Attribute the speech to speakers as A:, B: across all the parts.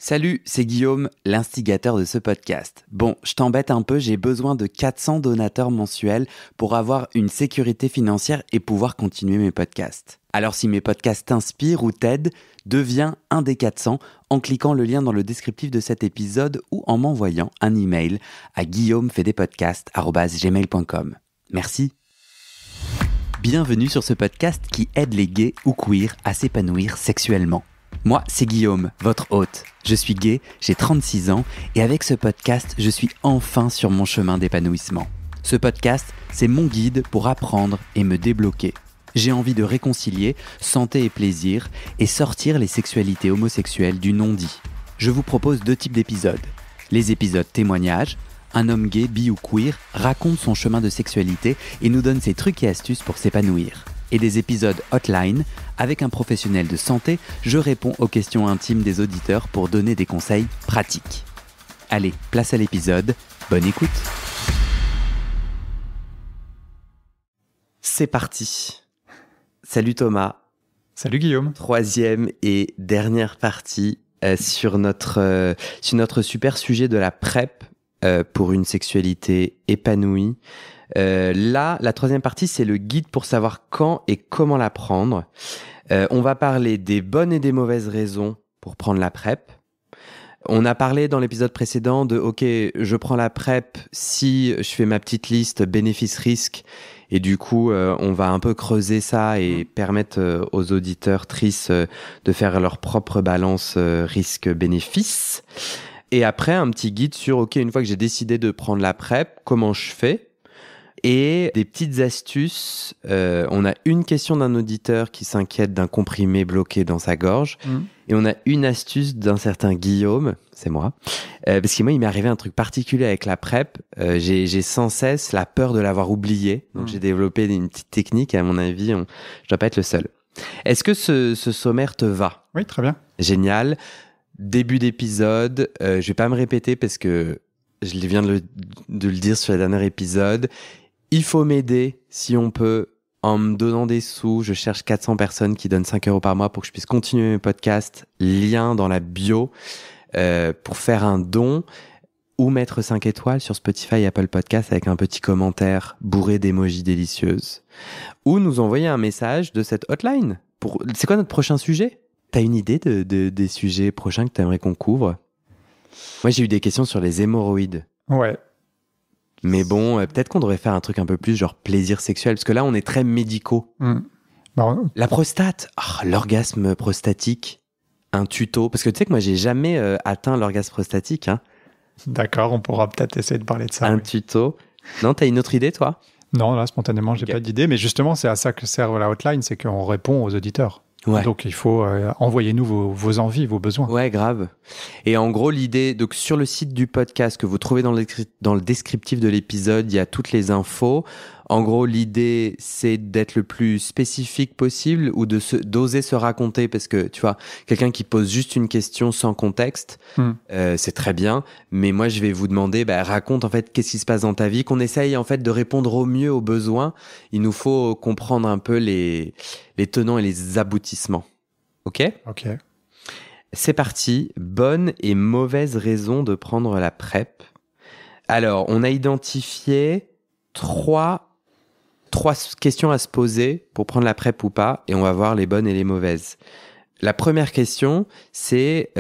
A: Salut, c'est Guillaume, l'instigateur de ce podcast. Bon, je t'embête un peu, j'ai besoin de 400 donateurs mensuels pour avoir une sécurité financière et pouvoir continuer mes podcasts. Alors si mes podcasts t'inspirent ou t'aident, deviens un des 400 en cliquant le lien dans le descriptif de cet épisode ou en m'envoyant un email à guillaumefedepodcast@gmail.com. Merci. Bienvenue sur ce podcast qui aide les gays ou queers à s'épanouir sexuellement. Moi, c'est Guillaume, votre hôte. Je suis gay, j'ai 36 ans et avec ce podcast, je suis enfin sur mon chemin d'épanouissement. Ce podcast, c'est mon guide pour apprendre et me débloquer. J'ai envie de réconcilier santé et plaisir et sortir les sexualités homosexuelles du non-dit. Je vous propose 2 types d'épisodes. Les épisodes témoignages. Un homme gay, bi ou queer raconte son chemin de sexualité et nous donne ses trucs et astuces pour s'épanouir. Et des épisodes hotline, avec un professionnel de santé, je réponds aux questions intimes des auditeurs pour donner des conseils pratiques. Allez, place à l'épisode, bonne écoute. C'est parti. Salut Thomas.
B: Salut Guillaume.
A: 3e et dernière partie sur notre super sujet de la PrEP pour une sexualité épanouie. Là, la 3e partie, c'est le guide pour savoir quand et comment la prendre. On va parler des bonnes et des mauvaises raisons pour prendre la PrEP. On a parlé dans l'épisode précédent de « Ok, je prends la PrEP si je fais ma petite liste bénéfice-risque ». Et du coup, on va un peu creuser ça et permettre aux auditeurs tristes de faire leur propre balance risque-bénéfice. Et après, un petit guide sur « Ok, une fois que j'ai décidé de prendre la PrEP, comment je fais ?» Et des petites astuces. On a une question d'un auditeur qui s'inquiète d'un comprimé bloqué dans sa gorge. Et on a une astuce d'un certain Guillaume, c'est moi. Parce que moi, il m'est arrivé un truc particulier avec la PrEP. J'ai sans cesse la peur de l'avoir oublié. Donc, j'ai développé une petite technique. Et à mon avis, je dois pas être le seul. Est-ce que ce sommaire te va ?
B: Oui, très bien.
A: Génial. Début d'épisode. Je vais pas me répéter parce que je viens de le dire sur le dernier épisode. Il faut m'aider, si on peut, en me donnant des sous. Je cherche 400 personnes qui donnent 5 € par mois pour que je puisse continuer mes podcasts. Lien dans la bio pour faire un don ou mettre 5 étoiles sur Spotify et Apple Podcasts avec un petit commentaire bourré d'émojis délicieuses. Ou nous envoyer un message de cette hotline. C'est quoi notre prochain sujet ? T'as une idée des sujets prochains que t'aimerais qu'on couvre ? Moi, j'ai eu des questions sur les hémorroïdes.
B: Ouais.
A: Mais bon, peut-être qu'on devrait faire un truc un peu plus genre plaisir sexuel, parce que là, on est très médicaux.
B: Bon.
A: La prostate, l'orgasme prostatique, un tuto. Parce que tu sais que moi, j'ai jamais atteint l'orgasme prostatique. Hein.
B: D'accord, on pourra peut-être essayer de parler de ça.
A: Un tuto. Non, t'as une autre idée, toi ?
B: Non, là, spontanément, j'ai pas d'idée. Mais justement, c'est à ça que sert la hotline, c'est qu'on répond aux auditeurs. Ouais. Donc, il faut envoyer-nous vos envies, vos besoins.
A: Ouais, grave. Et en gros, l'idée, donc sur le site du podcast que vous trouvez dans le descriptif de l'épisode, il y a toutes les infos. En gros, l'idée, c'est d'être le plus spécifique possible ou d'oser se raconter parce que, tu vois, quelqu'un qui pose juste une question sans contexte, c'est très bien. Mais moi, je vais vous demander, raconte en fait qu'est-ce qui se passe dans ta vie, qu'on essaye en fait de répondre au mieux aux besoins. Il nous faut comprendre un peu les tenants et les aboutissements. Ok ?
B: Ok.
A: C'est parti. Bonne et mauvaise raison de prendre la PrEP. Alors, on a identifié trois questions à se poser pour prendre la PrEP ou pas, et on va voir les bonnes et les mauvaises. La première question, c'est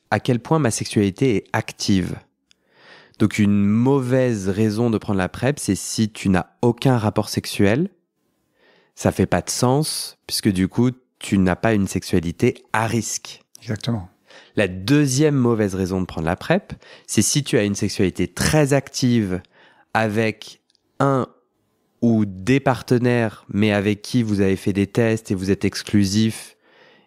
A: à quel point ma sexualité est active. Donc une mauvaise raison de prendre la PrEP, c'est si tu n'as aucun rapport sexuel, ça fait pas de sens, puisque du coup, tu n'as pas une sexualité à risque.
B: Exactement.
A: La deuxième mauvaise raison de prendre la PrEP, c'est si tu as une sexualité très active avec un ou des partenaires, mais avec qui vous avez fait des tests et vous êtes exclusif,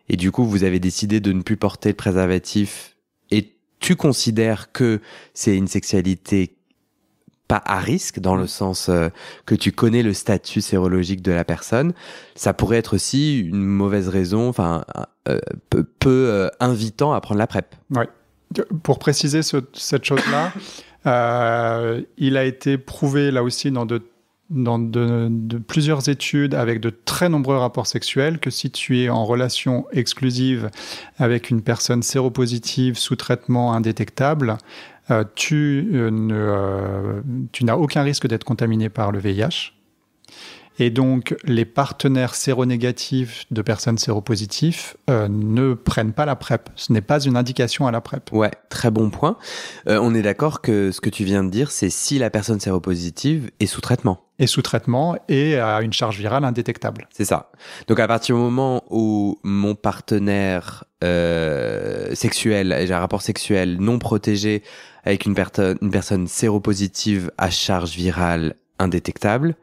A: et du coup, vous avez décidé de ne plus porter de préservatif, et tu considères que c'est une sexualité pas à risque, dans le sens que tu connais le statut sérologique de la personne, ça pourrait être aussi une mauvaise raison, peu invitant à prendre la PrEP.
B: Ouais. Pour préciser cette chose-là, il a été prouvé là aussi dans de dans de plusieurs études avec de très nombreux rapports sexuels que si tu es en relation exclusive avec une personne séropositive sous traitement indétectable, tu n'as aucun risque d'être contaminé par le VIH. Et donc, les partenaires séronégatifs de personnes séropositives ne prennent pas la PrEP. Ce n'est pas une indication à la PrEP.
A: Ouais, très bon point. On est d'accord que ce que tu viens de dire, c'est si la personne séropositive est sous traitement.
B: Et sous traitement et a une charge virale indétectable.
A: C'est ça. Donc, à partir du moment où mon partenaire sexuel, j'ai un rapport sexuel non protégé avec une personne séropositive à charge virale indétectable,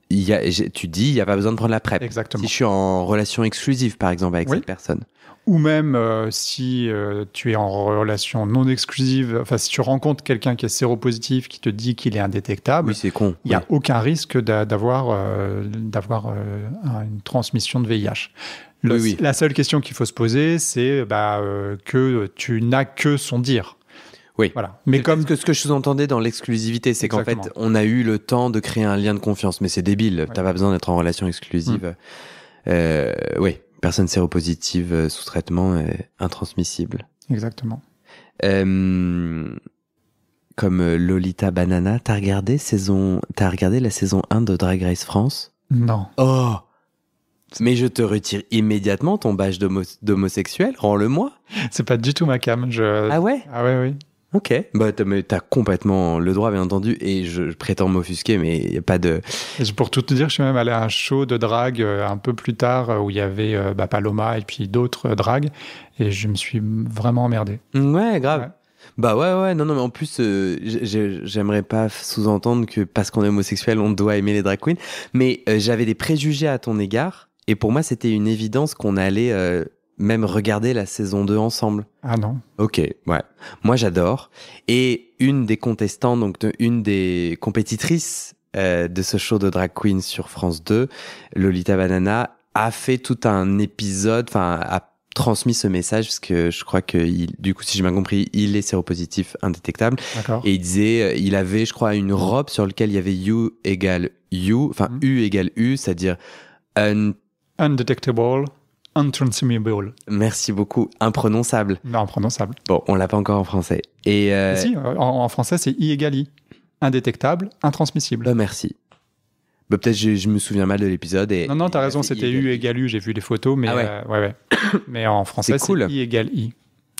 A: tu dis, il n'y a pas besoin de prendre la PrEP.
B: Exactement.
A: Si je suis en relation exclusive, par exemple, avec cette personne.
B: Ou même si tu es en relation non exclusive, enfin, si tu rencontres quelqu'un qui est séropositif, qui te dit qu'il est indétectable,
A: c'est con.
B: Il n'y a aucun risque d'avoir une transmission de VIH. La seule question qu'il faut se poser, c'est que tu n'as que son dire.
A: Oui.
B: Voilà.
A: Mais comme ce que je sous-entendais dans l'exclusivité, c'est qu'en fait, on a eu le temps de créer un lien de confiance, mais c'est débile. Ouais. T'as pas besoin d'être en relation exclusive. Oui. Personne séropositive sous traitement intransmissible.
B: Exactement.
A: Comme Lolita Banana, t'as regardé la saison 1 de Drag Race France?
B: Non.
A: Oh! Mais je te retire immédiatement ton badge d'homosexuel, rends-le-moi.
B: C'est pas du tout ma cam.
A: Ah ouais?
B: Ah ouais, oui.
A: Ok, bah t'as complètement le droit, bien entendu, et je prétends m'offusquer, mais il n'y a pas de...
B: Pour tout te dire, je suis même allé à un show de drague un peu plus tard, où il y avait Paloma et puis d'autres dragues, et je me suis vraiment emmerdé.
A: Ouais, grave. Ouais. Bah ouais, non, mais en plus, j'aimerais pas sous-entendre que parce qu'on est homosexuel, on doit aimer les drag queens, mais j'avais des préjugés à ton égard, et pour moi, c'était une évidence qu'on allait... même regarder la saison 2 ensemble.
B: Ah non.
A: Ok, ouais. Moi, j'adore. Et une des contestantes, donc une des compétitrices de ce show de drag queen sur France 2, Lolita Banana, a fait tout un épisode, enfin, a transmis ce message, parce que je crois que, du coup, si j'ai bien compris, il est séropositif indétectable.
B: D'accord.
A: Et il disait, il avait, je crois, une robe sur laquelle il y avait U égale U, enfin, U égale U, c'est-à-dire
B: undetectable. Untransmissible.
A: Merci beaucoup. Imprononçable.
B: Non, imprononçable.
A: Bon, on l'a pas encore en français. Et
B: si, en français, c'est I égale I. Indétectable, intransmissible.
A: Merci. Bah, peut-être je me souviens mal de l'épisode.
B: Non, t'as raison, c'était U égale U. J'ai vu les photos, mais ouais. Mais en français, c'est cool. I égale I.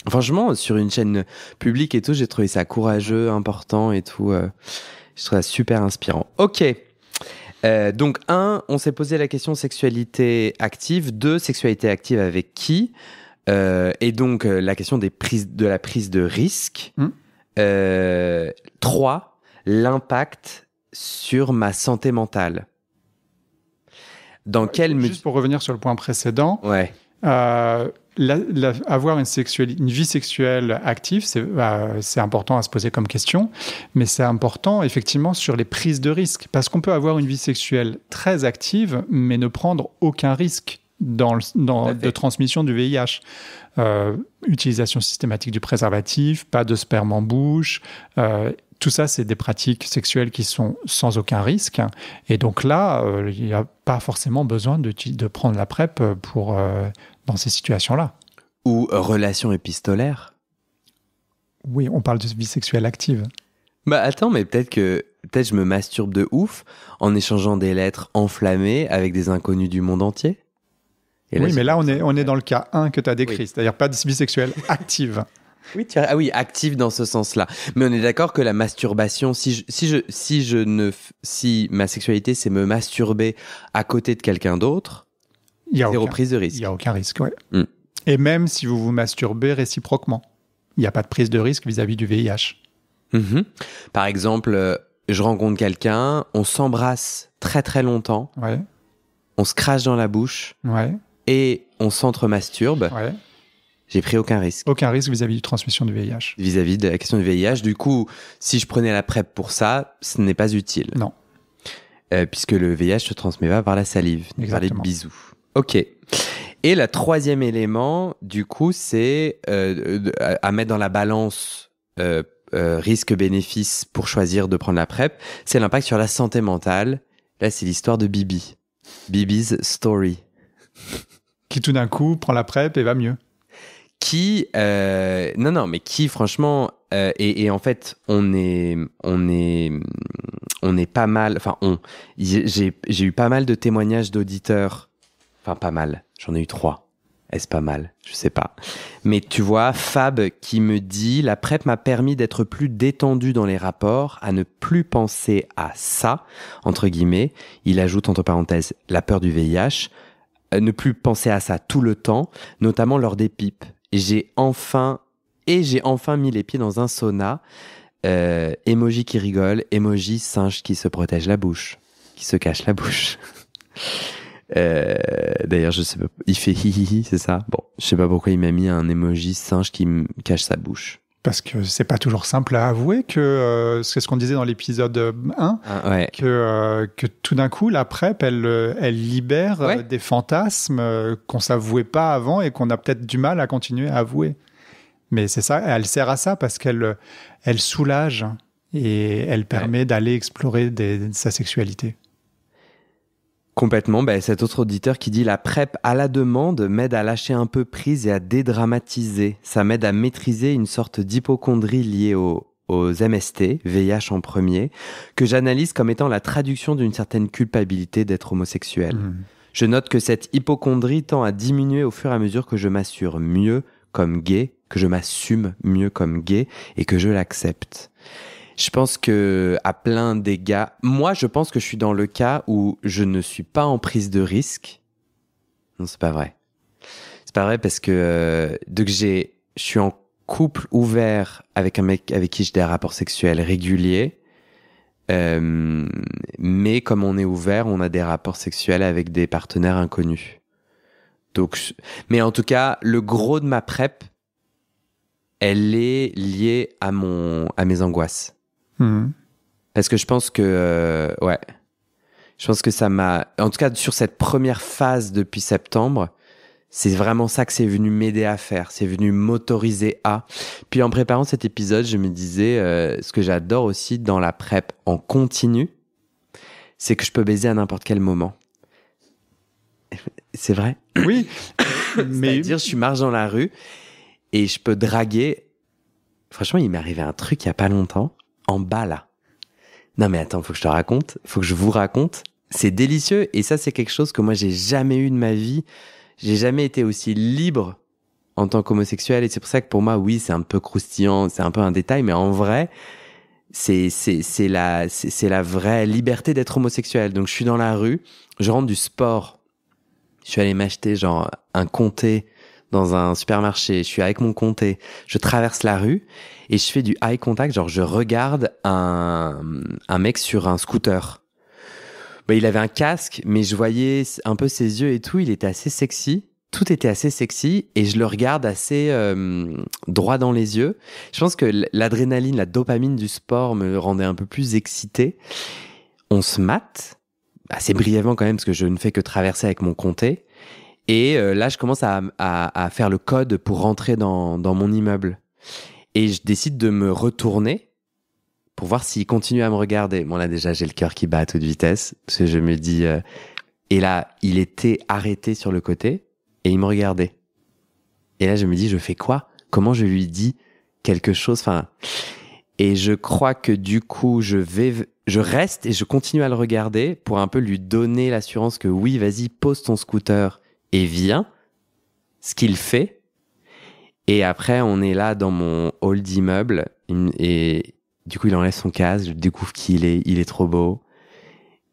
A: Franchement, sur une chaîne publique et tout, j'ai trouvé ça courageux, important et tout. Je trouve ça super inspirant. Ok. Donc, 1, on s'est posé la question sexualité active. 2, sexualité active avec qui? Et donc, la question de la prise de risque. 3, l'impact sur ma santé mentale.
B: Juste pour revenir sur le point précédent, avoir une vie sexuelle active, c'est important à se poser comme question, mais c'est important effectivement sur les prises de risque, parce qu'on peut avoir une vie sexuelle très active, mais ne prendre aucun risque de transmission du VIH. Utilisation systématique du préservatif, pas de sperme en bouche, tout ça, c'est des pratiques sexuelles qui sont sans aucun risque. Et donc là, il n'y a pas forcément besoin de prendre la PrEP dans ces situations-là.
A: Ou relation épistolaire.
B: Oui, on parle de vie sexuelle active.
A: Bah attends, mais peut-être je me masturbe de ouf en échangeant des lettres enflammées avec des inconnus du monde entier.
B: Et là, mais là, on est dans le cas 1 que tu as décrit, c'est-à-dire pas de vie sexuelle active.
A: Oui, active dans ce sens-là. Mais on est d'accord que la masturbation, si ma sexualité c'est me masturber à côté de quelqu'un d'autre, zéro prise de risque.
B: Il n'y a aucun risque, ouais. Et même si vous vous masturbez réciproquement, il n'y a pas de prise de risque vis-à-vis du VIH.
A: Par exemple, je rencontre quelqu'un, on s'embrasse très très longtemps, on se crache dans la bouche et on s'entre-masturbe. J'ai pris aucun risque.
B: Aucun risque vis-à-vis de transmission du VIH.
A: Vis-à-vis de la question du VIH. Du coup, si je prenais la PrEP pour ça, ce n'est pas utile.
B: Non.
A: Puisque le VIH se transmet pas par la salive, par les bisous. Ok. Et le troisième élément, du coup, c'est à mettre dans la balance risque-bénéfice pour choisir de prendre la PrEP, c'est l'impact sur la santé mentale. Là, c'est l'histoire de Bibi. Bibi's story.
B: Qui tout d'un coup prend la PrEP et va mieux.
A: Mais qui franchement, et en fait, on est pas mal, j'ai eu pas mal de témoignages d'auditeurs, enfin pas mal, j'en ai eu 3. Est-ce pas mal? Je sais pas. Mais tu vois, Fab qui me dit « La PrEP m'a permis d'être plus détendu dans les rapports, à ne plus penser à ça, entre guillemets. » Il ajoute entre parenthèses la peur du VIH. Ne plus penser à ça tout le temps, notamment lors des pipes. J'ai enfin mis les pieds dans un sauna. Emoji qui rigole, emoji singe qui se protège la bouche, qui se cache la bouche. D'ailleurs, je sais pas, il fait hihihi, c'est ça? Bon, je sais pas pourquoi il m'a mis un emoji singe qui me cache sa bouche.
B: Parce que c'est pas toujours simple à avouer que c'est ce qu'on disait dans l'épisode 1, que tout d'un coup, la PrEP, elle libère des fantasmes qu'on s'avouait pas avant et qu'on a peut-être du mal à continuer à avouer. Mais c'est ça, elle sert à ça parce qu'elle soulage et elle permet d'aller explorer sa sexualité.
A: Complètement. Cet autre auditeur qui dit « La PrEP à la demande m'aide à lâcher un peu prise et à dédramatiser. Ça m'aide à maîtriser une sorte d'hypocondrie liée aux MST, VIH en premier, que j'analyse comme étant la traduction d'une certaine culpabilité d'être homosexuel. Je note que cette hypocondrie tend à diminuer au fur et à mesure que je m'assure mieux comme gay, que je m'assume mieux comme gay et que je l'accepte. » Je pense que à plein d'égards, moi je pense que je suis dans le cas où je ne suis pas en prise de risque. Non, c'est pas vrai. C'est pas vrai parce que je suis en couple ouvert avec un mec avec qui j'ai des rapports sexuels réguliers. Mais comme on est ouvert, on a des rapports sexuels avec des partenaires inconnus. Donc, mais en tout cas, le gros de ma PrEP, elle est liée à mes angoisses. Parce que je pense que je pense que ça m'a, en tout cas sur cette première phase depuis septembre, c'est vraiment ça que c'est venu m'aider à faire, c'est venu m'autoriser à. Puis en préparant cet épisode, je me disais ce que j'adore aussi dans la PrEP en continu, c'est que je peux baiser à n'importe quel moment. C'est vrai?
B: Oui.
A: C'est-à-dire, je marche dans la rue et je peux draguer. Franchement, il m'est arrivé un truc il y a pas longtemps. En bas, là. Non, mais attends, faut que je vous raconte. C'est délicieux. Et ça, c'est quelque chose que moi, j'ai jamais eu de ma vie. J'ai jamais été aussi libre en tant qu'homosexuel. Et c'est pour ça que pour moi, oui, c'est un peu croustillant, c'est un peu un détail. Mais en vrai, c'est la vraie liberté d'être homosexuel. Donc, je suis dans la rue, je rentre du sport. Je suis allé m'acheter genre un comté dans un supermarché, je suis avec mon comté, je traverse la rue et je fais du eye contact, genre je regarde un mec sur un scooter. Il avait un casque, mais je voyais un peu ses yeux et tout, il était assez sexy, tout était assez sexy et je le regarde assez droit dans les yeux. Je pense que l'adrénaline, la dopamine du sport me rendait un peu plus excité. On se mate, assez brièvement quand même parce que je ne fais que traverser avec mon comté. Et là, je commence à faire le code pour rentrer dans mon immeuble. Et je décide de me retourner pour voir s'il continue à me regarder. Bon, là, déjà, j'ai le cœur qui bat à toute vitesse. Parce que je me dis... Et là, il était arrêté sur le côté et il me regardait. Et là, je me dis, je fais quoi? Comment je lui dis quelque chose? Et je crois que du coup, je reste et je continue à le regarder pour un peu lui donner l'assurance que oui, vas-y, pose ton scooter et viens, ce qu'il fait. Et après, on est là dans mon hall d'immeuble et du coup, il enlève son casque, je découvre qui il est trop beau.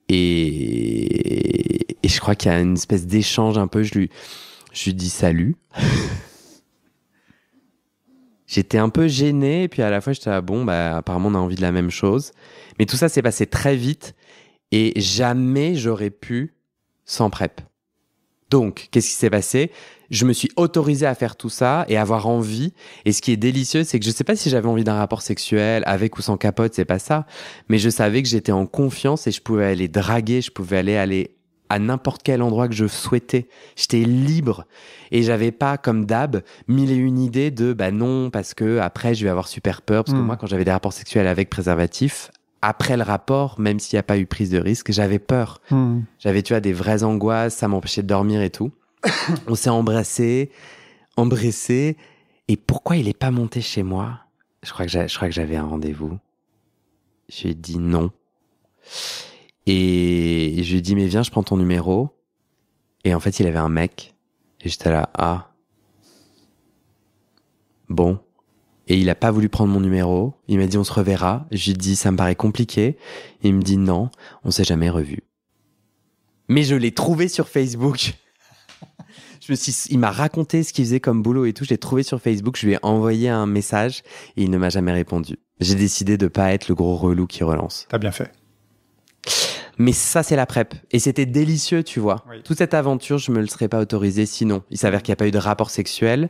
A: Et je crois qu'il y a une espèce d'échange un peu, je lui dis salut. J'étais un peu gêné, et puis à la fois, j'étais là, bon, apparemment, on a envie de la même chose. Mais tout ça s'est passé très vite, et jamais j'aurais pu sans PrEP. Donc, qu'est-ce qui s'est passé? Je me suis autorisé à faire tout ça et avoir envie. Et ce qui est délicieux, c'est que je sais pas si j'avais envie d'un rapport sexuel, avec ou sans capote, c'est pas ça. Mais je savais que j'étais en confiance et je pouvais aller draguer, je pouvais aller à n'importe quel endroit que je souhaitais. J'étais libre. Et j'avais pas, comme d'hab, mille et une idées de non, parce que après, je vais avoir super peur. Parce que moi, quand j'avais des rapports sexuels avec préservatif, après le rapport, même s'il n'y a pas eu prise de risque, j'avais peur. J'avais, tu vois, des vraies angoisses, ça m'empêchait de dormir et tout. On s'est embrassé. Et pourquoi il est pas monté chez moi? Je crois que j'avais un rendez-vous. Je lui ai dit non. Et je lui ai dit, mais viens, je prends ton numéro. Et en fait, il avait un mec. Et j'étais là, ah. Bon. Et il a pas voulu prendre mon numéro. Il m'a dit, on se reverra. Je lui ai dit, ça me paraît compliqué. Et il me dit, non, on s'est jamais revus. Mais je l'ai trouvé sur Facebook. Il m'a raconté ce qu'il faisait comme boulot et tout. Je l'ai trouvé sur Facebook. Je lui ai envoyé un message et il ne m'a jamais répondu. J'ai décidé de pas être le gros relou qui relance.
B: T'as bien fait.
A: Mais ça, c'est la PrEP. Et c'était délicieux, tu vois. Oui. Toute cette aventure, je me le serais pas autorisé sinon. Il s'avère qu'il n'y a pas eu de rapport sexuel,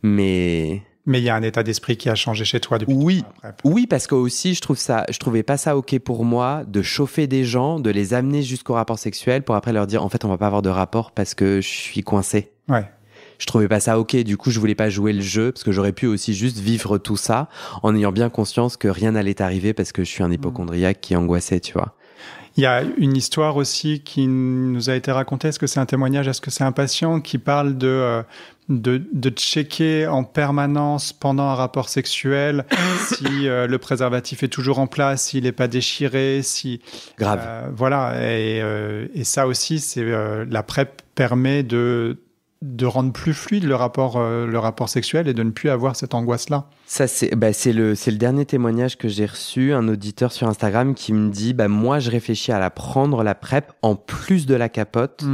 A: mais
B: il y a un état d'esprit qui a changé chez toi depuis.
A: Oui, parce que aussi, je trouvais pas ça ok pour moi de chauffer des gens, de les amener jusqu'au rapport sexuel pour après leur dire, en fait, on va pas avoir de rapport parce que je suis coincé.
B: Ouais.
A: Je trouvais pas ça ok. Du coup, je voulais pas jouer le jeu parce que j'aurais pu aussi juste vivre tout ça en ayant bien conscience que rien n'allait arriver parce que je suis un hypocondriaque qui angoissait, tu vois.
B: Il y a une histoire aussi qui nous a été racontée. Est-ce que c'est un témoignage? Est-ce que c'est un patient qui parle de checker en permanence pendant un rapport sexuel si le préservatif est toujours en place, s'il n'est pas déchiré, si...
A: Grave.
B: Voilà. Et ça aussi, la PrEP permet de rendre plus fluide le rapport sexuel et de ne plus avoir cette angoisse-là.
A: Ça, c'est le dernier témoignage que j'ai reçu, un auditeur sur Instagram qui me dit moi, je réfléchis à la prendre, la PrEP, en plus de la capote,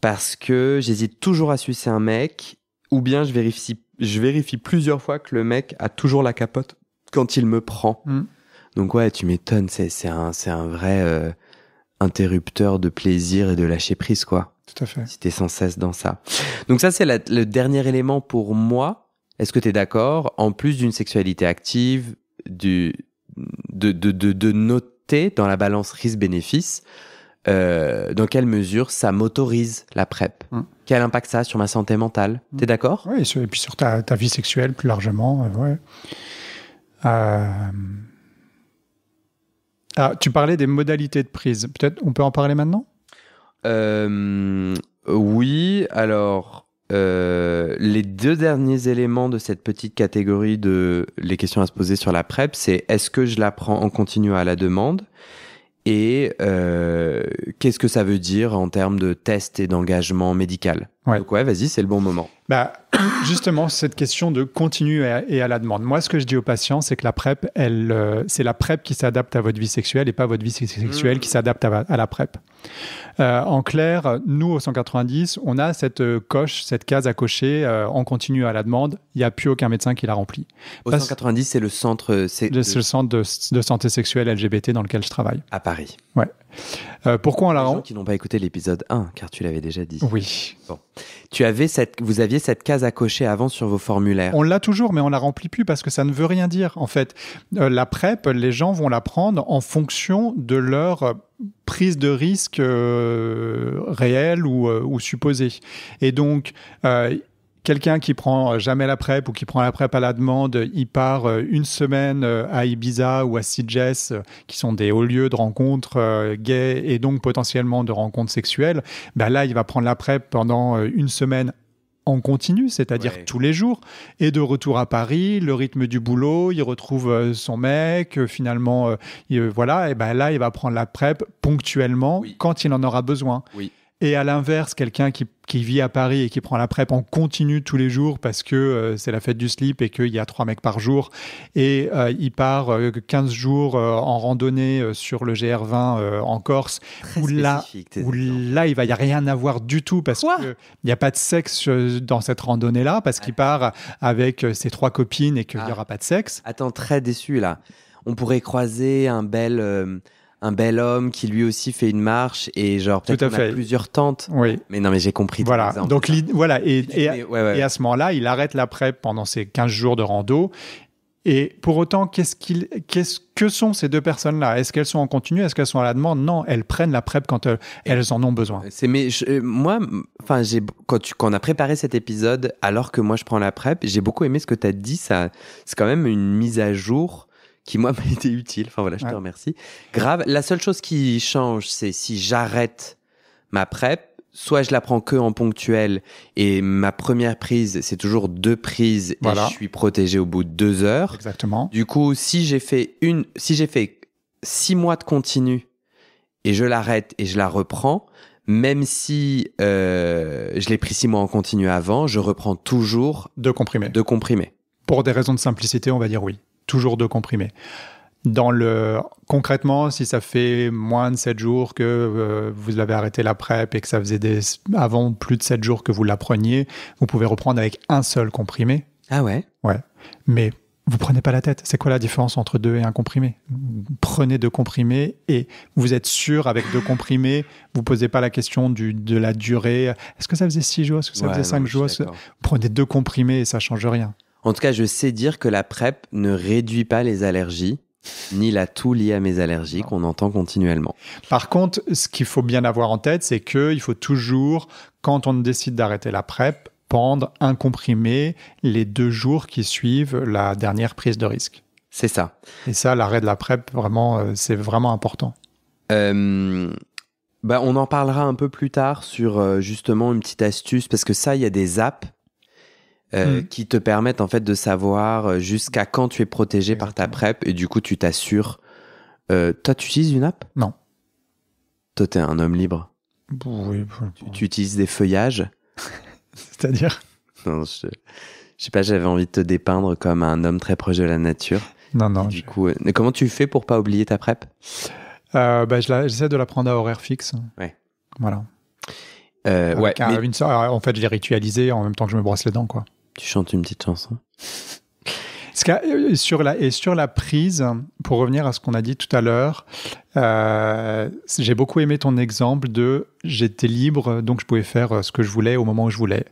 A: parce que j'hésite toujours à sucer un mec, ou bien je vérifie plusieurs fois que le mec a toujours la capote quand il me prend. Donc ouais, tu m'étonnes, c'est un vrai interrupteur de plaisir et de lâcher prise, quoi.
B: Tout à fait.
A: Si t'es sans cesse dans ça. Donc ça, c'est le dernier élément pour moi. Est-ce que t'es d'accord? En plus d'une sexualité active, de noter dans la balance risque-bénéfice, dans quelle mesure ça m'autorise la PrEP? Quel impact ça a sur ma santé mentale? T'es d'accord?
B: Oui, et puis sur ta vie sexuelle plus largement. Ouais. Tu parlais des modalités de prise. Peut-être on peut en parler maintenant?
A: Oui, alors les deux derniers éléments de cette petite catégorie de les questions à se poser sur la PrEP, c'est est-ce que je la prends en continu à la demande et qu'est-ce que ça veut dire en termes de test et d'engagement médical.
B: Ouais.
A: Donc ouais, vas-y, c'est le bon moment.
B: Justement, cette question de continu et à la demande. Moi, ce que je dis aux patients, c'est que la PrEP, c'est la PrEP qui s'adapte à votre vie sexuelle et pas votre vie sexuelle qui s'adapte à la PrEP. En clair, nous, au 190, on a cette case à cocher en continu à la demande. Il n'y a plus aucun médecin qui la remplit.
A: Au 190, c'est le centre...
B: C'est le centre de santé sexuelle LGBT dans lequel je travaille.
A: À Paris.
B: Ouais. Pourquoi on la rend?
A: Les gens qui n'ont pas écouté l'épisode 1, car tu l'avais déjà dit.
B: Oui.
A: Bon. Vous aviez cette case à cocher avant sur vos formulaires.
B: On l'a toujours, mais on la remplit plus parce que ça ne veut rien dire. En fait, la PrEP, les gens vont la prendre en fonction de leur prise de risque réelle ou supposée. Et donc, quelqu'un qui prend jamais la PrEP ou qui prend la PrEP à la demande, il part une semaine à Ibiza ou à Sitges, qui sont des hauts lieux de rencontres gays et donc potentiellement de rencontres sexuelles. Là, il va prendre la PrEP pendant une semaine en continu, c'est-à-dire tous les jours. Et de retour à Paris, le rythme du boulot, il retrouve son mec, finalement, voilà. Et là, il va prendre la PrEP ponctuellement quand il en aura besoin. Oui. Et à l'inverse, quelqu'un qui vit à Paris et qui prend la PrEP en continu tous les jours parce que c'est la fête du slip et qu'il y a 3 mecs par jour et il part 15 jours en randonnée sur le GR20 en Corse où là, il n'y a rien à voir du tout parce qu'il n'y a pas de sexe dans cette randonnée-là parce qu'il part avec ses 3 copines et qu'il n'y aura pas de sexe.
A: Attends, très déçu là. On pourrait croiser un bel homme qui lui aussi fait une marche et genre peut-être qu'on a plusieurs tentes.
B: Oui.
A: Mais non, mais j'ai compris.
B: Voilà. Donc voilà. Et à ce moment-là, il arrête la PrEP pendant ces 15 jours de rando Et pour autant, que sont ces deux personnes-là? Est-ce qu'elles sont en continu? Est-ce qu'elles sont à la demande? Non, elles prennent la PrEP quand elles en ont besoin.
A: Quand on a préparé cet épisode, alors que moi je prends la PrEP, j'ai beaucoup aimé ce que tu as dit. Ça, c'est quand même une mise à jour qui, moi, m'a été utile. Enfin voilà, je te remercie. Grave. La seule chose qui change, c'est si j'arrête ma PrEP, soit je la prends que en ponctuel et ma première prise, c'est toujours 2 prises et je suis protégé au bout de 2 heures.
B: Exactement.
A: Du coup, si j'ai fait 6 mois de continu et je l'arrête et je la reprends, même si je l'ai pris 6 mois en continu avant, je reprends toujours
B: 2 comprimés.
A: 2 comprimés.
B: Pour des raisons de simplicité, on va dire oui. Toujours 2 comprimés. Concrètement, si ça fait moins de 7 jours que vous avez arrêté la PrEP et que ça faisait avant plus de 7 jours que vous la preniez, vous pouvez reprendre avec un seul comprimé.
A: Ah ouais?
B: Ouais. Mais vous prenez pas la tête. C'est quoi la différence entre 2 et 1 comprimé? Prenez 2 comprimés et vous êtes sûr avec 2 comprimés, vous posez pas la question de la durée. Est-ce que ça faisait 6 jours? Est-ce que ça faisait 5 jours? Vous prenez 2 comprimés et ça change rien.
A: En tout cas, je sais dire que la PrEP ne réduit pas les allergies, ni la toux liée à mes allergies qu'on entend continuellement.
B: Par contre, ce qu'il faut bien avoir en tête, c'est qu'il faut toujours, quand on décide d'arrêter la PrEP, prendre un comprimé les 2 jours qui suivent la dernière prise de risque.
A: C'est ça.
B: Et ça, l'arrêt de la PrEP, vraiment, c'est vraiment important.
A: On en parlera un peu plus tard sur justement une petite astuce, parce que ça, il y a des apps qui te permettent en fait de savoir jusqu'à quand tu es protégé par ta PrEP et du coup tu t'assures. Toi, tu utilises une app?
B: Non.
A: Toi, t'es un homme libre.
B: Oui.
A: Tu utilises des feuillages?
B: C'est-à-dire?
A: Non, je sais pas, j'avais envie de te dépeindre comme un homme très proche de la nature.
B: Non.
A: Du coup, comment tu fais pour pas oublier ta PrEP?
B: J'essaie de la prendre à horaire fixe.
A: Ouais.
B: Voilà. En fait, je l'ai ritualisé en même temps que je me brosse les dents, quoi.
A: Tu chantes une petite chanson?
B: Sur la prise, pour revenir à ce qu'on a dit tout à l'heure, j'ai beaucoup aimé ton exemple de j'étais libre, donc je pouvais faire ce que je voulais au moment où je voulais.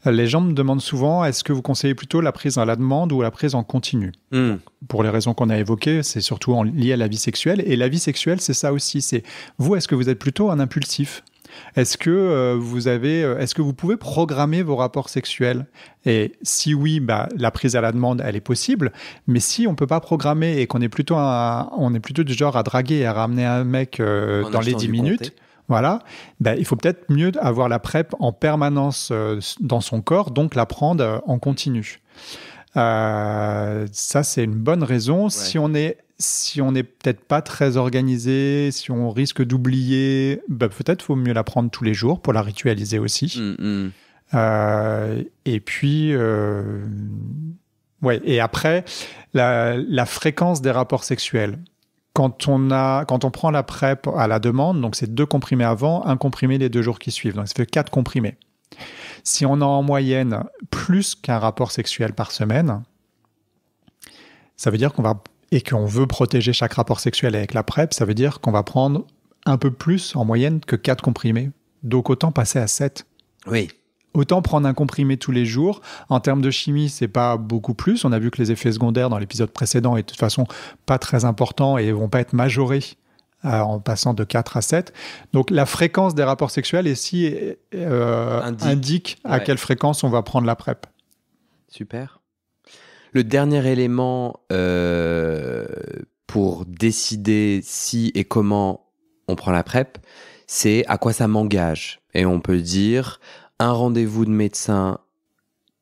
B: Les gens me demandent souvent, est-ce que vous conseillez plutôt la prise à la demande ou la prise en continu? Pour les raisons qu'on a évoquées, c'est surtout lié à la vie sexuelle. Et la vie sexuelle, c'est ça aussi. C'est vous, est-ce que vous êtes plutôt un impulsif? Est-ce que est-ce que vous pouvez programmer vos rapports sexuels? Et si oui, la prise à la demande, elle est possible. Mais si on peut pas programmer et qu'on est plutôt du genre à draguer et à ramener un mec dans les 10 minutes, voilà, il faut peut-être mieux avoir la PrEP en permanence dans son corps, donc la prendre en continu. Ça, c'est une bonne raison. Ouais. Si on n'est peut-être pas très organisé, si on risque d'oublier, peut-être faut mieux la prendre tous les jours pour la ritualiser aussi. Et puis, et après, la fréquence des rapports sexuels. Quand on prend la PrEP à la demande, donc c'est 2 comprimés avant, 1 comprimé les 2 jours qui suivent. Donc ça fait 4 comprimés. Si on a en moyenne plus qu'un rapport sexuel par semaine, ça veut dire qu'on veut protéger chaque rapport sexuel avec la PrEP, ça veut dire qu'on va prendre un peu plus en moyenne que 4 comprimés. Donc autant passer à 7.
A: Oui.
B: Autant prendre un comprimé tous les jours. En termes de chimie, c'est pas beaucoup plus. On a vu que les effets secondaires dans l'épisode précédent étaient de toute façon pas très importants et vont pas être majorés en passant de 4 à 7. Donc la fréquence des rapports sexuels ici indique à quelle fréquence on va prendre la PrEP.
A: Super. Le dernier élément pour décider si et comment on prend la PrEP, c'est à quoi ça m'engage. Et on peut dire un rendez-vous de médecin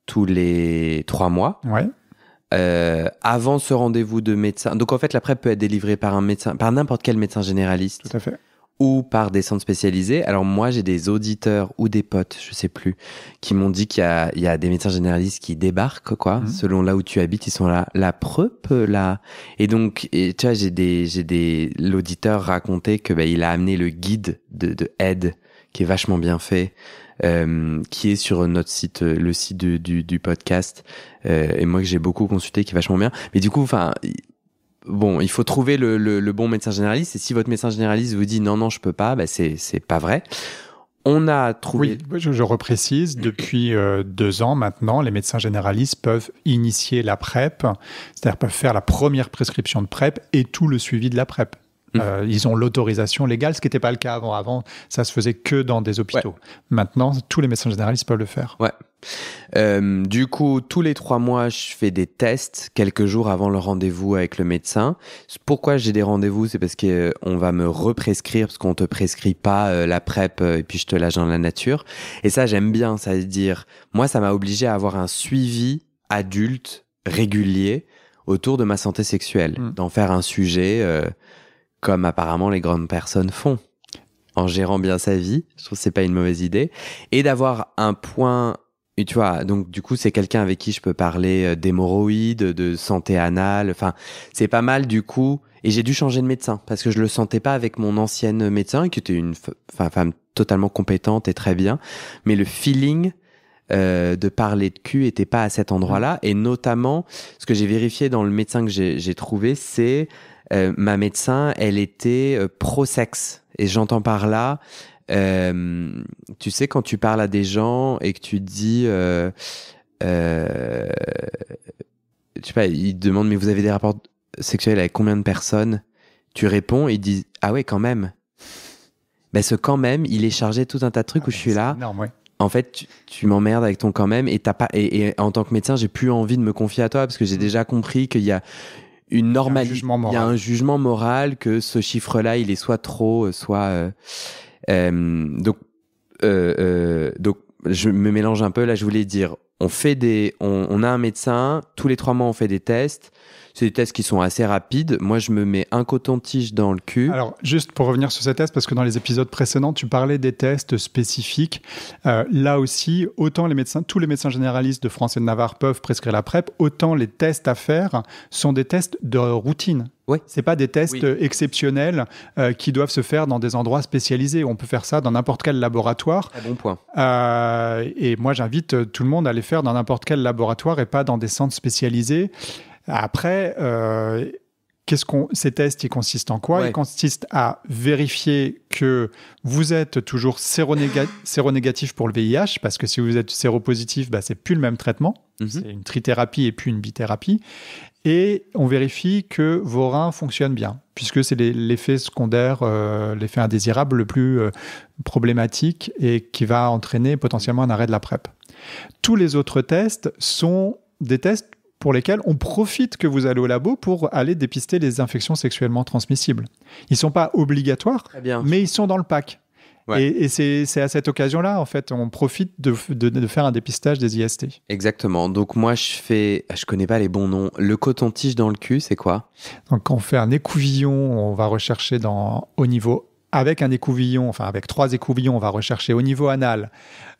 A: tous les 3 mois.
B: Ouais.
A: Avant ce rendez-vous de médecin. Donc en fait, la PrEP peut être délivrée par un médecin, par n'importe quel médecin généraliste.
B: Tout à fait.
A: Ou par des centres spécialisés. Alors moi, j'ai des auditeurs ou des potes, je sais plus, qui m'ont dit qu'il y a des médecins généralistes qui débarquent, quoi, selon là où tu habites, ils sont là, la PrEP, là. Et donc, tu vois, l'auditeur racontait que il a amené le guide de aide, qui est vachement bien fait, qui est sur notre site, le site du podcast, et moi que j'ai beaucoup consulté, qui est vachement bien. Mais du coup, bon, il faut trouver le bon médecin généraliste. Et si votre médecin généraliste vous dit non, je peux pas, c'est pas vrai. On a trouvé...
B: Oui, je reprécise, depuis 2 ans maintenant, les médecins généralistes peuvent initier la PrEP, c'est-à-dire peuvent faire la première prescription de PrEP et tout le suivi de la PrEP. Ils ont l'autorisation légale, ce qui n'était pas le cas avant. Avant, ça se faisait que dans des hôpitaux. Ouais. Maintenant, tous les médecins généralistes peuvent le faire.
A: Ouais. Du coup, tous les 3 mois, je fais des tests quelques jours avant le rendez-vous avec le médecin. Pourquoi j'ai des rendez-vous? C'est parce qu'on va me represcrire, parce qu'on te prescrit pas la PrEP et puis je te lâche dans la nature. Et ça, j'aime bien. Ça veut dire, moi, ça m'a obligé à avoir un suivi adulte régulier autour de ma santé sexuelle, d'en faire un sujet comme apparemment les grandes personnes font, en gérant bien sa vie. Je trouve que c'est pas une mauvaise idée. Et d'avoir un point, et tu vois, donc du coup, c'est quelqu'un avec qui je peux parler d'hémorroïdes, de santé anale, enfin, c'est pas mal du coup. Et j'ai dû changer de médecin, parce que je le sentais pas avec mon ancienne médecin, qui était une femme totalement compétente et très bien. Mais le feeling de parler de cul était pas à cet endroit-là. Et notamment, ce que j'ai vérifié dans le médecin que j'ai trouvé, c'est... ma médecin, elle était pro-sexe. Et j'entends par là, tu sais, quand tu parles à des gens et que tu dis, je sais pas, ils te demandent, mais vous avez des rapports sexuels avec combien de personnes? Tu réponds, ils disent, ah ouais, quand même. Mais ce quand même, il est chargé de tout un tas de trucs où je suis là.
B: Énorme, ouais.
A: En fait, tu m'emmerdes avec ton quand même et t'as pas, et en tant que médecin, j'ai plus envie de me confier à toi parce que j'ai déjà compris qu'il y a une normalité, il y a un jugement moral que ce chiffre-là, il est soit trop, soit donc je me mélange un peu. Là, je voulais dire, on a un médecin, tous les 3 mois, on fait des tests. C'est des tests qui sont assez rapides. Moi, je me mets un coton-tige dans le cul.
B: Alors, juste pour revenir sur ces tests, parce que dans les épisodes précédents, tu parlais des tests spécifiques. Là aussi, autant tous les médecins généralistes de France et de Navarre peuvent prescrire la PrEP, autant les tests à faire sont des tests de routine.
A: Oui.
B: C'est pas des tests exceptionnels qui doivent se faire dans des endroits spécialisés. On peut faire ça dans n'importe quel laboratoire.
A: Très bon point.
B: Et moi, j'invite tout le monde à les faire dans n'importe quel laboratoire et pas dans des centres spécialisés. Après, ces tests, ils consistent en quoi? Ils consistent à vérifier que vous êtes toujours séronégatif pour le VIH, parce que si vous êtes séropositif, c'est plus le même traitement. C'est une trithérapie et puis une bithérapie. Et on vérifie que vos reins fonctionnent bien, puisque c'est l'effet secondaire, l'effet indésirable le plus problématique et qui va entraîner potentiellement un arrêt de la PrEP. Tous les autres tests sont des tests pour lesquels on profite que vous allez au labo pour aller dépister les infections sexuellement transmissibles. Ils ne sont pas obligatoires, mais ils sont dans le pack. Ouais. Et c'est à cette occasion-là, en fait, on profite de faire un dépistage des IST.
A: Exactement. Donc moi, je connais pas les bons noms. Le coton-tige dans le cul, c'est quoi?
B: Donc quand on fait un écouvillon, on va rechercher au niveau... Avec un écouvillon, enfin avec 3 écouvillons, on va rechercher au niveau anal,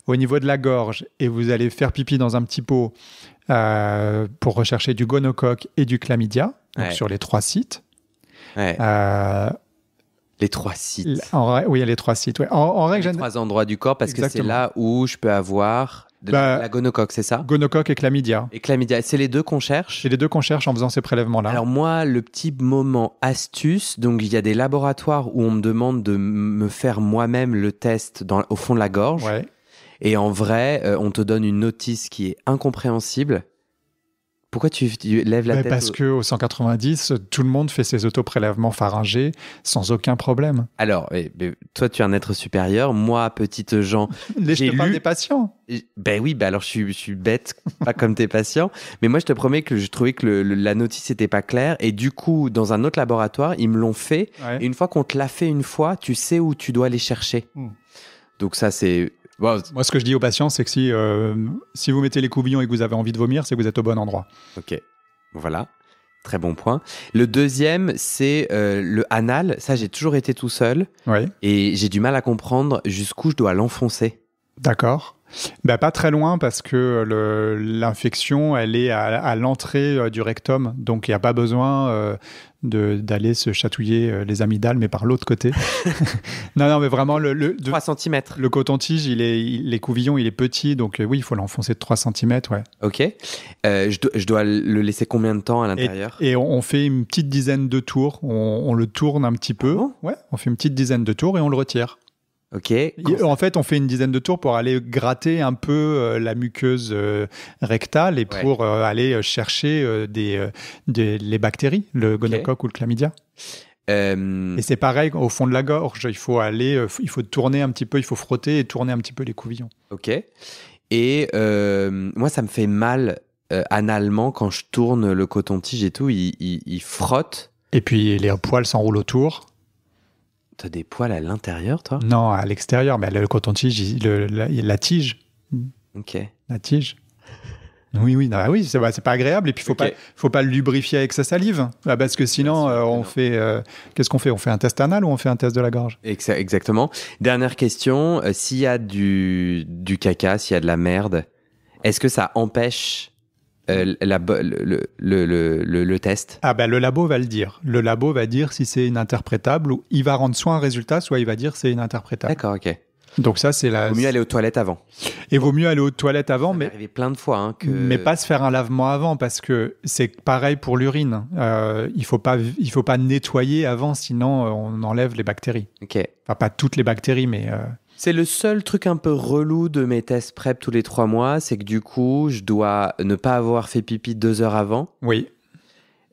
B: au niveau de la gorge, et vous allez faire pipi dans un petit pot pour rechercher du gonocoque et du chlamydia, donc sur les 3 sites.
A: Ouais. Les 3 sites.
B: Oui, il y a les 3 sites. Ouais. En règle,
A: les 3 endroits du corps, parce que c'est là où je peux avoir la gonocoque, c'est ça?
B: Gonocoque et chlamydia.
A: Et chlamydia, c'est les 2 qu'on cherche?
B: C'est les 2 qu'on cherche en faisant ces prélèvements-là.
A: Alors moi, le petit moment astuce, donc il y a des laboratoires où on me demande de me faire moi-même le test au fond de la gorge.
B: Ouais.
A: Et en vrai, on te donne une notice qui est incompréhensible. Pourquoi tu lèves la tête?
B: Parce qu'au 190, tout le monde fait ses autoprélèvements pharyngés sans aucun problème.
A: Alors, toi, tu es un être supérieur. Moi, petite Jean,
B: je te parle des patients.
A: Alors je suis bête, pas comme tes patients. Mais moi, je te promets que je trouvais que la notice n'était pas claire. Et du coup, dans un autre laboratoire, ils me l'ont fait. Ouais. Et une fois qu'on te l'a fait une fois, tu sais où tu dois aller chercher. Donc ça, c'est...
B: Wow. Moi, ce que je dis aux patients, c'est que si vous mettez les couvillons et que vous avez envie de vomir, c'est que vous êtes au bon endroit.
A: Ok, voilà, très bon point. Le deuxième, c'est le anal. Ça, j'ai toujours été tout seul.
B: Ouais.
A: Et j'ai du mal à comprendre jusqu'où je dois l'enfoncer.
B: D'accord. Pas très loin parce que l'infection, elle est à l'entrée du rectum. Donc, il n'y a pas besoin d'aller se chatouiller les amygdales, mais par l'autre côté. non, mais vraiment...
A: 3 cm.
B: Le coton-tige, l'écouvillon, il est petit. Donc, oui, il faut l'enfoncer de 3 cm, ouais.
A: Ok. Je dois le laisser combien de temps à l'intérieur?
B: Et on fait une petite dizaine de tours. On le tourne un petit peu.
A: Ah bon?
B: Ouais, on fait une petite dizaine de tours et on le retire.
A: Ok.
B: En fait, on fait une dizaine de tours pour aller gratter un peu la muqueuse rectale et pour aller chercher les bactéries, le gonocoque ou le chlamydia. Et c'est pareil au fond de la gorge. Il faut tourner un petit peu, il faut frotter et tourner un petit peu les couvillons.
A: Ok. Et moi, ça me fait mal analement quand je tourne le coton-tige et tout. Il frotte.
B: Et puis les poils s'enroulent autour.
A: T'as des poils à l'intérieur, toi?
B: Non, à l'extérieur. Mais le coton-tige, la tige.
A: Ok.
B: La tige. Oui, c'est pas agréable. Et puis, faut pas le lubrifier avec sa salive. Parce que sinon, qu'est-ce qu'on fait? On fait un test anal ou on fait un test de la gorge?
A: Exactement. Dernière question. S'il y a du caca, s'il y a de la merde, est-ce que ça empêche le test?
B: Le labo va le dire. Le labo va dire si c'est ininterprétable ou il va rendre soit un résultat, soit il va dire c'est ininterprétable.
A: D'accord, ok.
B: Donc ça, c'est
A: Vaut mieux aller aux toilettes avant.
B: Et vaut mieux aller aux toilettes avant,
A: ça m'est arrivé plein de fois.
B: Mais pas se faire un lavement avant, parce que c'est pareil pour l'urine. Il faut pas nettoyer avant, sinon on enlève les bactéries.
A: Ok.
B: Enfin, pas toutes les bactéries, mais...
A: C'est le seul truc un peu relou de mes tests PrEP tous les 3 mois, c'est que du coup, je dois ne pas avoir fait pipi 2 heures avant.
B: Oui.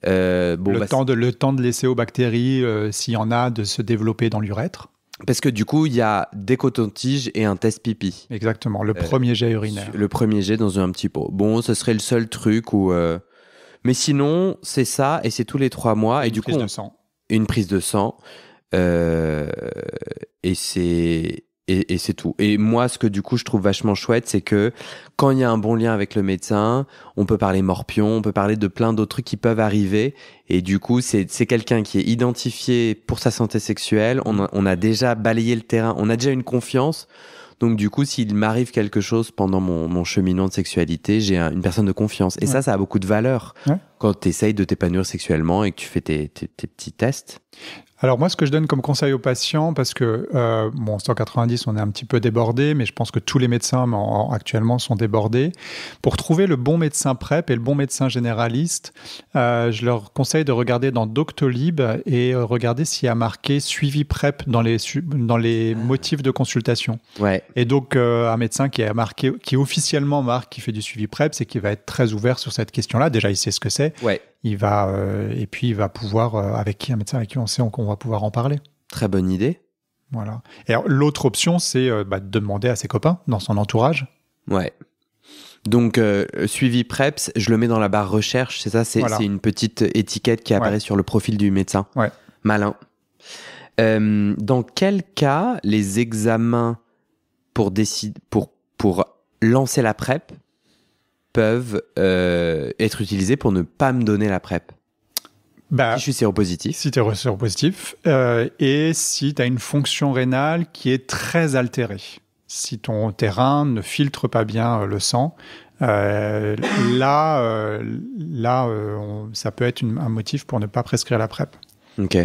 B: Le temps de laisser aux bactéries, s'il y en a, de se développer dans l'urètre.
A: Parce que du coup, il y a des cotons-tiges et un test pipi.
B: Exactement, le premier jet urinaire.
A: Le premier jet dans un petit pot. Bon, ce serait le seul truc où... Mais sinon, c'est ça, et c'est tous les 3 mois. Et du coup,
B: prise de sang.
A: Une prise de sang. Et c'est tout. Et moi, ce que du coup je trouve vachement chouette, c'est que quand il y a un bon lien avec le médecin, on peut parler morpion, on peut parler de plein d'autres trucs qui peuvent arriver. Et du coup, c'est quelqu'un qui est identifié pour sa santé sexuelle. On a déjà balayé le terrain, on a déjà une confiance. Donc du coup, s'il m'arrive quelque chose pendant mon cheminement de sexualité, j'ai une personne de confiance. Et ça a beaucoup de valeur quand tu essayes de t'épanouir sexuellement et que tu fais tes petits tests.
B: Alors moi, ce que je donne comme conseil aux patients, parce que 190, on est un petit peu débordé, mais je pense que tous les médecins actuellement sont débordés. Pour trouver le bon médecin PrEP et le bon médecin généraliste, je leur conseille de regarder dans Doctolib et regarder s'il y a marqué suivi PrEP dans les motifs de consultation.
A: Ouais.
B: Et donc un médecin qui officiellement marque qu'il fait du suivi PrEP, c'est qu'il va être très ouvert sur cette question-là. Déjà, il sait ce que c'est.
A: Ouais.
B: Et puis il va pouvoir, un médecin avec qui on sait qu'on va pouvoir en parler.
A: Très bonne idée.
B: Voilà. Et alors, l'autre option, c'est de demander à ses copains, dans son entourage.
A: Ouais. Donc, suivi PrEP, je le mets dans la barre recherche, c'est ça? C'est une petite étiquette qui apparaît sur le profil du médecin.
B: Ouais.
A: Malin. Dans quel cas les examens pour lancer la PrEP peuvent être utilisés pour ne pas me donner la PrEP? Si je suis séropositif.
B: Si tu es séropositif et si tu as une fonction rénale qui est très altérée. Si tes reins ne filtrent pas bien le sang, ça peut être un motif pour ne pas prescrire la PrEP.
A: Ok.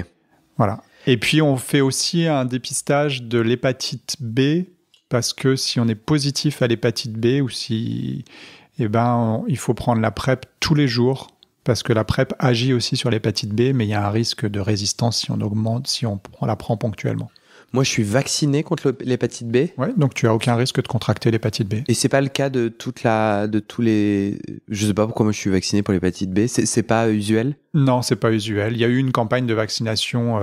B: Voilà. Et puis, on fait aussi un dépistage de l'hépatite B, parce que si on est positif à l'hépatite B ou il faut prendre la PrEP tous les jours, parce que la PrEP agit aussi sur l'hépatite B, mais il y a un risque de résistance si on la prend ponctuellement.
A: Moi, je suis vacciné contre l'hépatite B.
B: Ouais, donc tu as aucun risque de contracter l'hépatite B.
A: Et c'est pas le cas de tous les... Je sais pas pourquoi moi je suis vacciné pour l'hépatite B. C'est pas usuel?
B: Non, c'est pas usuel. Il y a eu une campagne de vaccination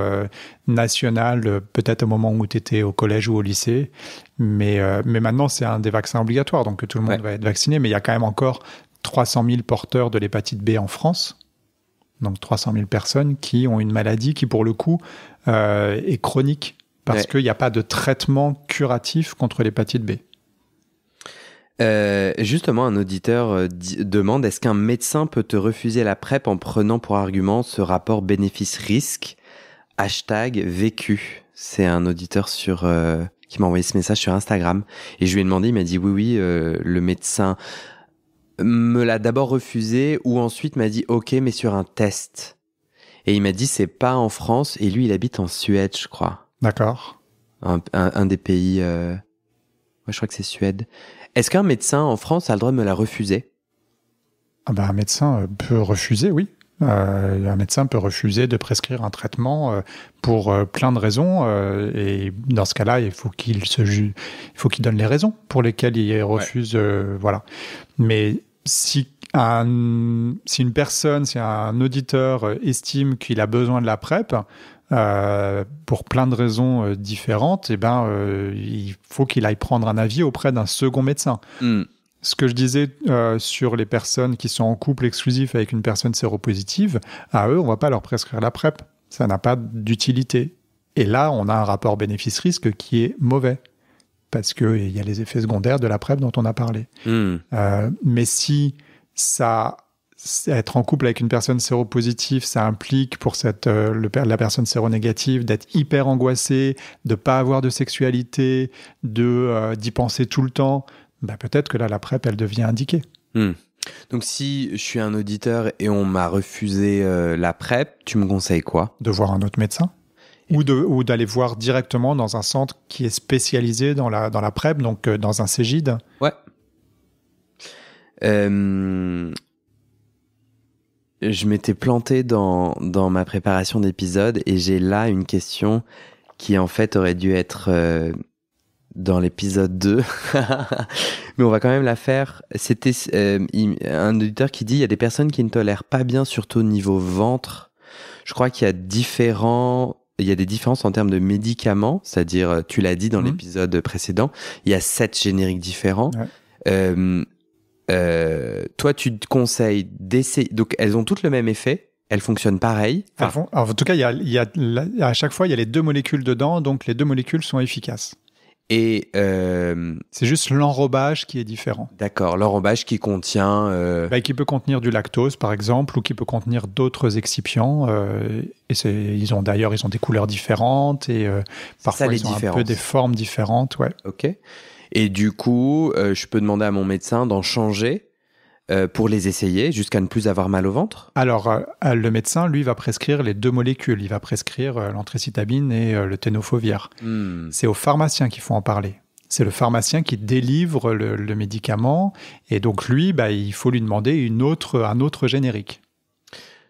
B: nationale, peut-être au moment où tu étais au collège ou au lycée, mais maintenant c'est un des vaccins obligatoires, donc tout le monde va être vacciné, mais il y a quand même encore 300 000 porteurs de l'hépatite B en France. Donc 300 000 personnes qui ont une maladie qui, pour le coup, est chronique, parce qu'il n'y a pas de traitement curatif contre l'hépatite B.
A: Justement, un auditeur demande, est-ce qu'un médecin peut te refuser la PrEP en prenant pour argument ce rapport bénéfice-risque #vécu? C'est un auditeur qui m'a envoyé ce message sur Instagram. Et je lui ai demandé, il m'a dit oui, le médecin me l'a d'abord refusé, ou ensuite m'a dit ok, mais sur un test. Et il m'a dit c'est pas en France, et lui il habite en Suède, je crois.
B: D'accord.
A: Un des pays... je crois que c'est Suède. Est-ce qu'un médecin en France a le droit de me la refuser?
B: Un médecin peut refuser, oui. Un médecin peut refuser de prescrire un traitement pour plein de raisons. Et dans ce cas-là, il faut qu'il donne les raisons pour lesquelles il refuse. Voilà. Mais si un auditeur estime qu'il a besoin de la PrEP, pour plein de raisons différentes, il faut qu'il aille prendre un avis auprès d'un second médecin. Ce que je disais sur les personnes qui sont en couple exclusif avec une personne séropositive, à eux, on ne va pas leur prescrire la PrEP. Ça n'a pas d'utilité. Et là, on a un rapport bénéfice-risque qui est mauvais, parce qu'il y a les effets secondaires de la PrEP dont on a parlé. Mais si être en couple avec une personne séropositive, ça implique pour la personne séronégative d'être hyper angoissée, de ne pas avoir de sexualité, d'y penser tout le temps, peut-être que là, la PrEP, elle devient indiquée.
A: Donc, si je suis un auditeur et on m'a refusé la PrEP, tu me conseilles quoi?
B: De voir un autre médecin ou d'aller voir directement dans un centre qui est spécialisé dans la PrEP, donc dans un Cégide.
A: Ouais. Je m'étais planté dans ma préparation d'épisode et j'ai là une question qui en fait aurait dû être dans l'épisode 2. Mais on va quand même la faire. C'était un auditeur qui dit il y a des personnes qui ne tolèrent pas bien, surtout au niveau ventre. Je crois qu'il y a des différences en termes de médicaments, c'est-à-dire, tu l'as dit dans l'épisode précédent, il y a 7 génériques différents. Ouais. Toi, tu te conseilles d'essayer. Donc, elles ont toutes le même effet. Elles fonctionnent pareil.
B: En tout cas, à chaque fois, il y a les 2 molécules dedans, donc les 2 molécules sont efficaces.
A: Et
B: c'est juste l'enrobage qui est différent.
A: D'accord, l'enrobage qui contient...
B: qui peut contenir du lactose, par exemple, ou qui peut contenir d'autres excipients. Ils ont des couleurs différentes et parfois ils ont un peu des formes différentes. Ouais.
A: Ok. Et du coup, je peux demander à mon médecin d'en changer pour les essayer jusqu'à ne plus avoir mal au ventre?
B: Alors, le médecin, lui, va prescrire les 2 molécules. Il va prescrire l'anthracitabine et le tenofovir. C'est au pharmacien qu'il faut en parler. C'est le pharmacien qui délivre le médicament. Et donc, lui, il faut lui demander un autre générique.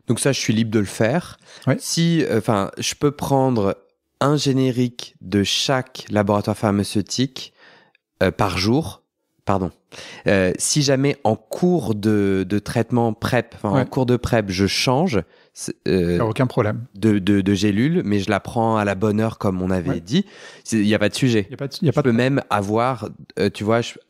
A: Donc ça, je suis libre de le faire.
B: Oui.
A: Si, je peux prendre un générique de chaque laboratoire pharmaceutique par jour, si jamais en cours de traitement PrEP, en cours de PrEP, je change,
B: il n'y a aucun problème.
A: De gélule, mais je la prends à la bonne heure comme on avait dit, il n'y a pas de sujet. Je peux même avoir,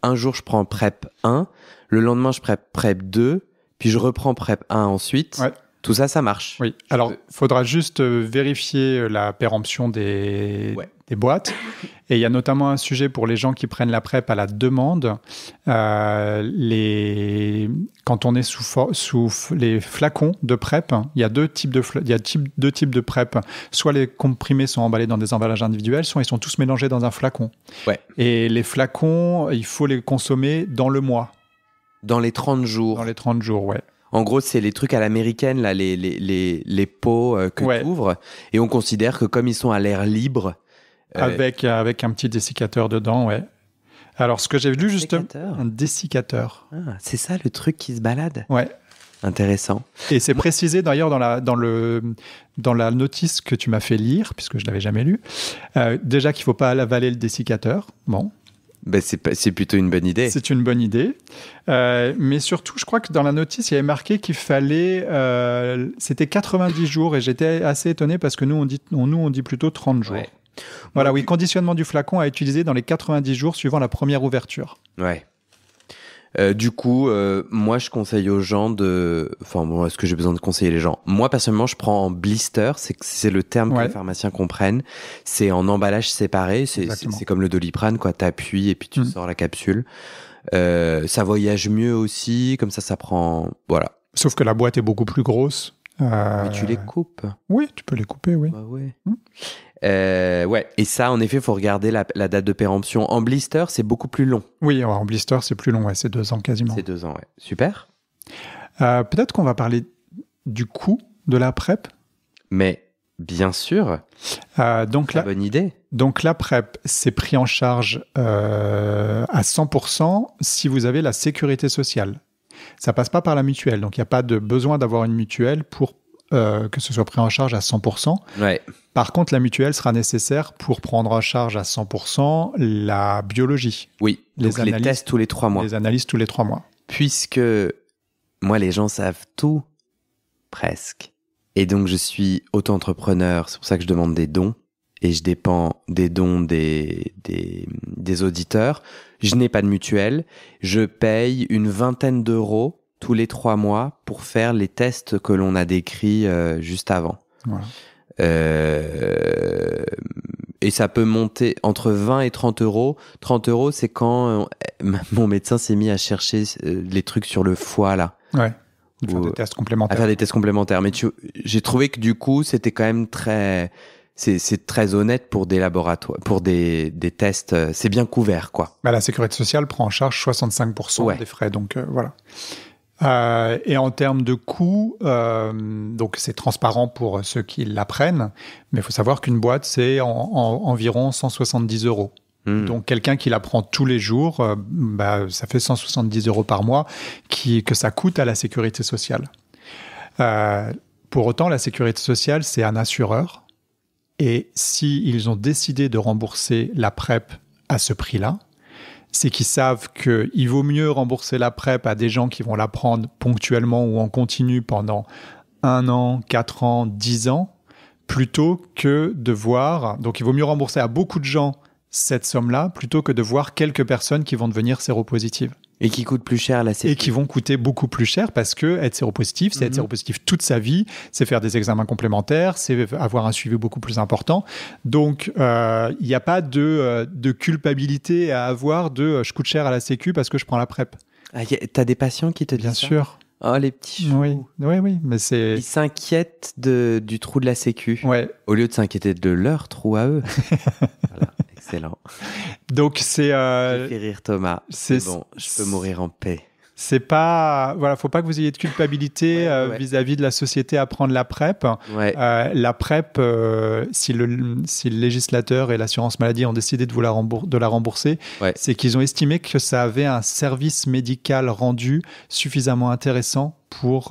A: un jour je prends PrEP 1, le lendemain je prends PrEP 2, puis je reprends PrEP 1 ensuite. Ouais. Tout ça, ça marche.
B: Oui. Alors, il faudra juste vérifier la péremption des boîtes. Et il y a notamment un sujet pour les gens qui prennent la PrEP à la demande. Quand on est sous les flacons de PrEP, il y a deux types de PrEP. Soit les comprimés sont emballés dans des emballages individuels, soit ils sont tous mélangés dans un flacon. Ouais. Et les flacons, il faut les consommer dans le mois.
A: Dans les 30 jours.
B: Dans les 30 jours, ouais.
A: En gros, c'est les trucs à l'américaine, là, les pots que tu ouvres. Et on considère que comme ils sont à l'air libre...
B: Avec un petit dessiccateur dedans, ouais. Alors, ce que j'ai lu justement... Un dessiccateur.
A: Ah, c'est ça, le truc qui se balade?
B: Ouais.
A: Intéressant.
B: Et c'est précisé d'ailleurs dans la notice que tu m'as fait lire, puisque je ne l'avais jamais lu. Déjà qu'il ne faut pas avaler le dessiccateur. Bon.
A: C'est plutôt une bonne idée.
B: C'est une bonne idée. Mais surtout, je crois que dans la notice, il y avait marqué qu'il fallait... c'était 90 jours et j'étais assez étonné parce que nous, on dit plutôt 30 jours. Ouais. Voilà, oui, conditionnement du flacon à utiliser dans les 90 jours suivant la première ouverture.
A: Ouais. Du coup, moi, je conseille aux gens est-ce que j'ai besoin de conseiller les gens? Moi, personnellement, je prends en blister. C'est le terme que les pharmaciens comprennent. C'est en emballage séparé. C'est comme le Doliprane, quoi. T'appuies et puis tu sors la capsule. Ça voyage mieux aussi. Comme ça prend... Voilà.
B: Sauf que la boîte est beaucoup plus grosse.
A: Mais tu les coupes.
B: Oui, tu peux les couper, oui.
A: Bah ouais. Et ça, en effet, il faut regarder la date de péremption. En blister, c'est beaucoup plus long.
B: Oui, en blister, c'est plus long, c'est 2 ans quasiment.
A: C'est 2 ans, ouais. Super.
B: Peut-être qu'on va parler du coût de la PrEP.
A: Mais bien sûr. Bonne idée.
B: Donc la PrEP, c'est pris en charge à 100% si vous avez la sécurité sociale. ça passe pas par la mutuelle. Donc, il n'y a pas de besoin d'avoir une mutuelle pour que ce soit pris en charge à 100%.
A: Ouais.
B: Par contre, la mutuelle sera nécessaire pour prendre en charge à 100% la biologie.
A: Oui, donc les tests tous les 3 mois.
B: Les analyses tous les 3 mois.
A: Puisque moi, les gens savent tout, presque. Et donc, je suis auto-entrepreneur, c'est pour ça que je demande des dons. Et je dépends des dons des auditeurs. Je n'ai pas de mutuelle. Je paye une 20aine d'euros tous les 3 mois pour faire les tests que l'on a décrits juste avant.
B: Voilà.
A: Et ça peut monter entre 20 et 30 euros. 30 euros, c'est quand mon médecin s'est mis à chercher les trucs sur le foie, là.
B: Ouais. Faire des tests complémentaires.
A: À faire des tests complémentaires. Mais j'ai trouvé que du coup, c'était quand même très... C'est très honnête pour des laboratoires, pour des tests. C'est bien couvert, quoi.
B: Bah, la sécurité sociale prend en charge 65% des frais. Donc, voilà. Et en termes de coûts, donc c'est transparent pour ceux qui l'apprennent, mais il faut savoir qu'une boîte, c'est environ 170 euros. Donc quelqu'un qui l'apprend tous les jours, ça fait 170 euros par mois que ça coûte à la sécurité sociale. Pour autant, la sécurité sociale, c'est un assureur. Et s'ils ont décidé de rembourser la PrEP à ce prix-là, c'est qu'ils savent qu'il vaut mieux rembourser la PrEP à des gens qui vont la prendre ponctuellement ou en continu pendant 1 an, 4 ans, 10 ans, plutôt que de voir... Donc, il vaut mieux rembourser à beaucoup de gens cette somme-là, plutôt que de voir quelques personnes qui vont devenir séropositives.
A: Et qui coûtent plus cher à la sécu.
B: Et qui vont coûter beaucoup plus cher parce que être séropositif, c'est être séropositif toute sa vie, c'est faire des examens complémentaires, c'est avoir un suivi beaucoup plus important. Donc, il n'y a pas de culpabilité à avoir de je coûte cher à la sécu parce que je prends la PrEP.
A: Ah, t'as des patients qui te disent
B: Bien
A: ça?
B: sûr.
A: Oh, les petits choux.
B: Oui, mais c'est...
A: Ils s'inquiètent du trou de la sécu.
B: Ouais.
A: Au lieu de s'inquiéter de leur trou à eux. Voilà, excellent.
B: Donc, c'est...
A: J'ai fait rire Thomas. C'est bon, je peux mourir en paix.
B: C'est pas... Voilà, faut pas que vous ayez de culpabilité vis-à-vis de la société à prendre la PrEP.
A: Ouais.
B: La PrEP, si le législateur et l'assurance maladie ont décidé de la rembourser, c'est qu'ils ont estimé que ça avait un service médical rendu suffisamment intéressant pour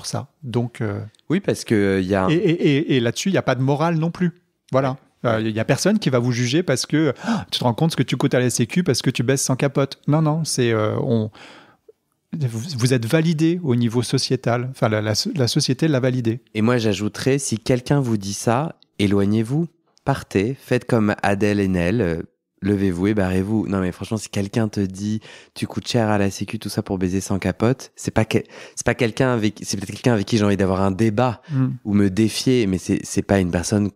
B: ça. Donc,
A: oui, parce que y a...
B: Et là-dessus, il n'y a pas de morale non plus. Voilà. Il n'y a personne qui va vous juger parce que tu te rends compte ce que tu coûtes à la sécu parce que tu baisses sans capote. Non, c'est... Vous êtes validé au niveau sociétal. Enfin, la société l'a validé.
A: Et moi, j'ajouterais, si quelqu'un vous dit ça, éloignez-vous, partez, faites comme Adèle Haenel, levez-vous et barrez-vous. Non, mais franchement, si quelqu'un te dit tu coûtes cher à la sécu, tout ça pour baiser sans capote, c'est peut-être quelqu'un avec qui j'ai envie d'avoir un débat ou me défier, mais c'est pas une personne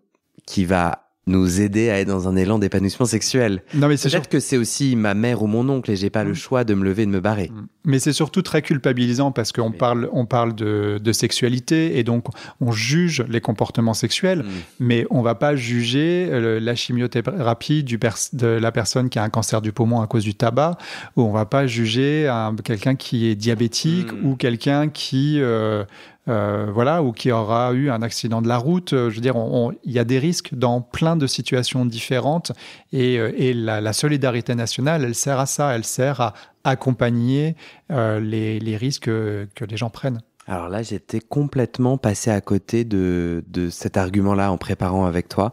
A: qui va nous aider à être dans un élan d'épanouissement sexuel.
B: Non, mais c'est
A: peut-être que c'est aussi ma mère ou mon oncle et j'ai pas le choix de me lever et de me barrer.
B: Mais c'est surtout très culpabilisant parce qu'on parle de sexualité et donc on juge les comportements sexuels, mais on va pas juger la chimiothérapie de la personne qui a un cancer du poumon à cause du tabac, ou on va pas juger quelqu'un qui est diabétique ou quelqu'un qui... ou qui aura eu un accident de la route. Je veux dire, il y a des risques dans plein de situations différentes et la solidarité nationale, elle sert à ça, elle sert à accompagner les risques que les gens prennent.
A: Alors là, j'étais complètement passé à côté de cet argument-là en préparant avec toi.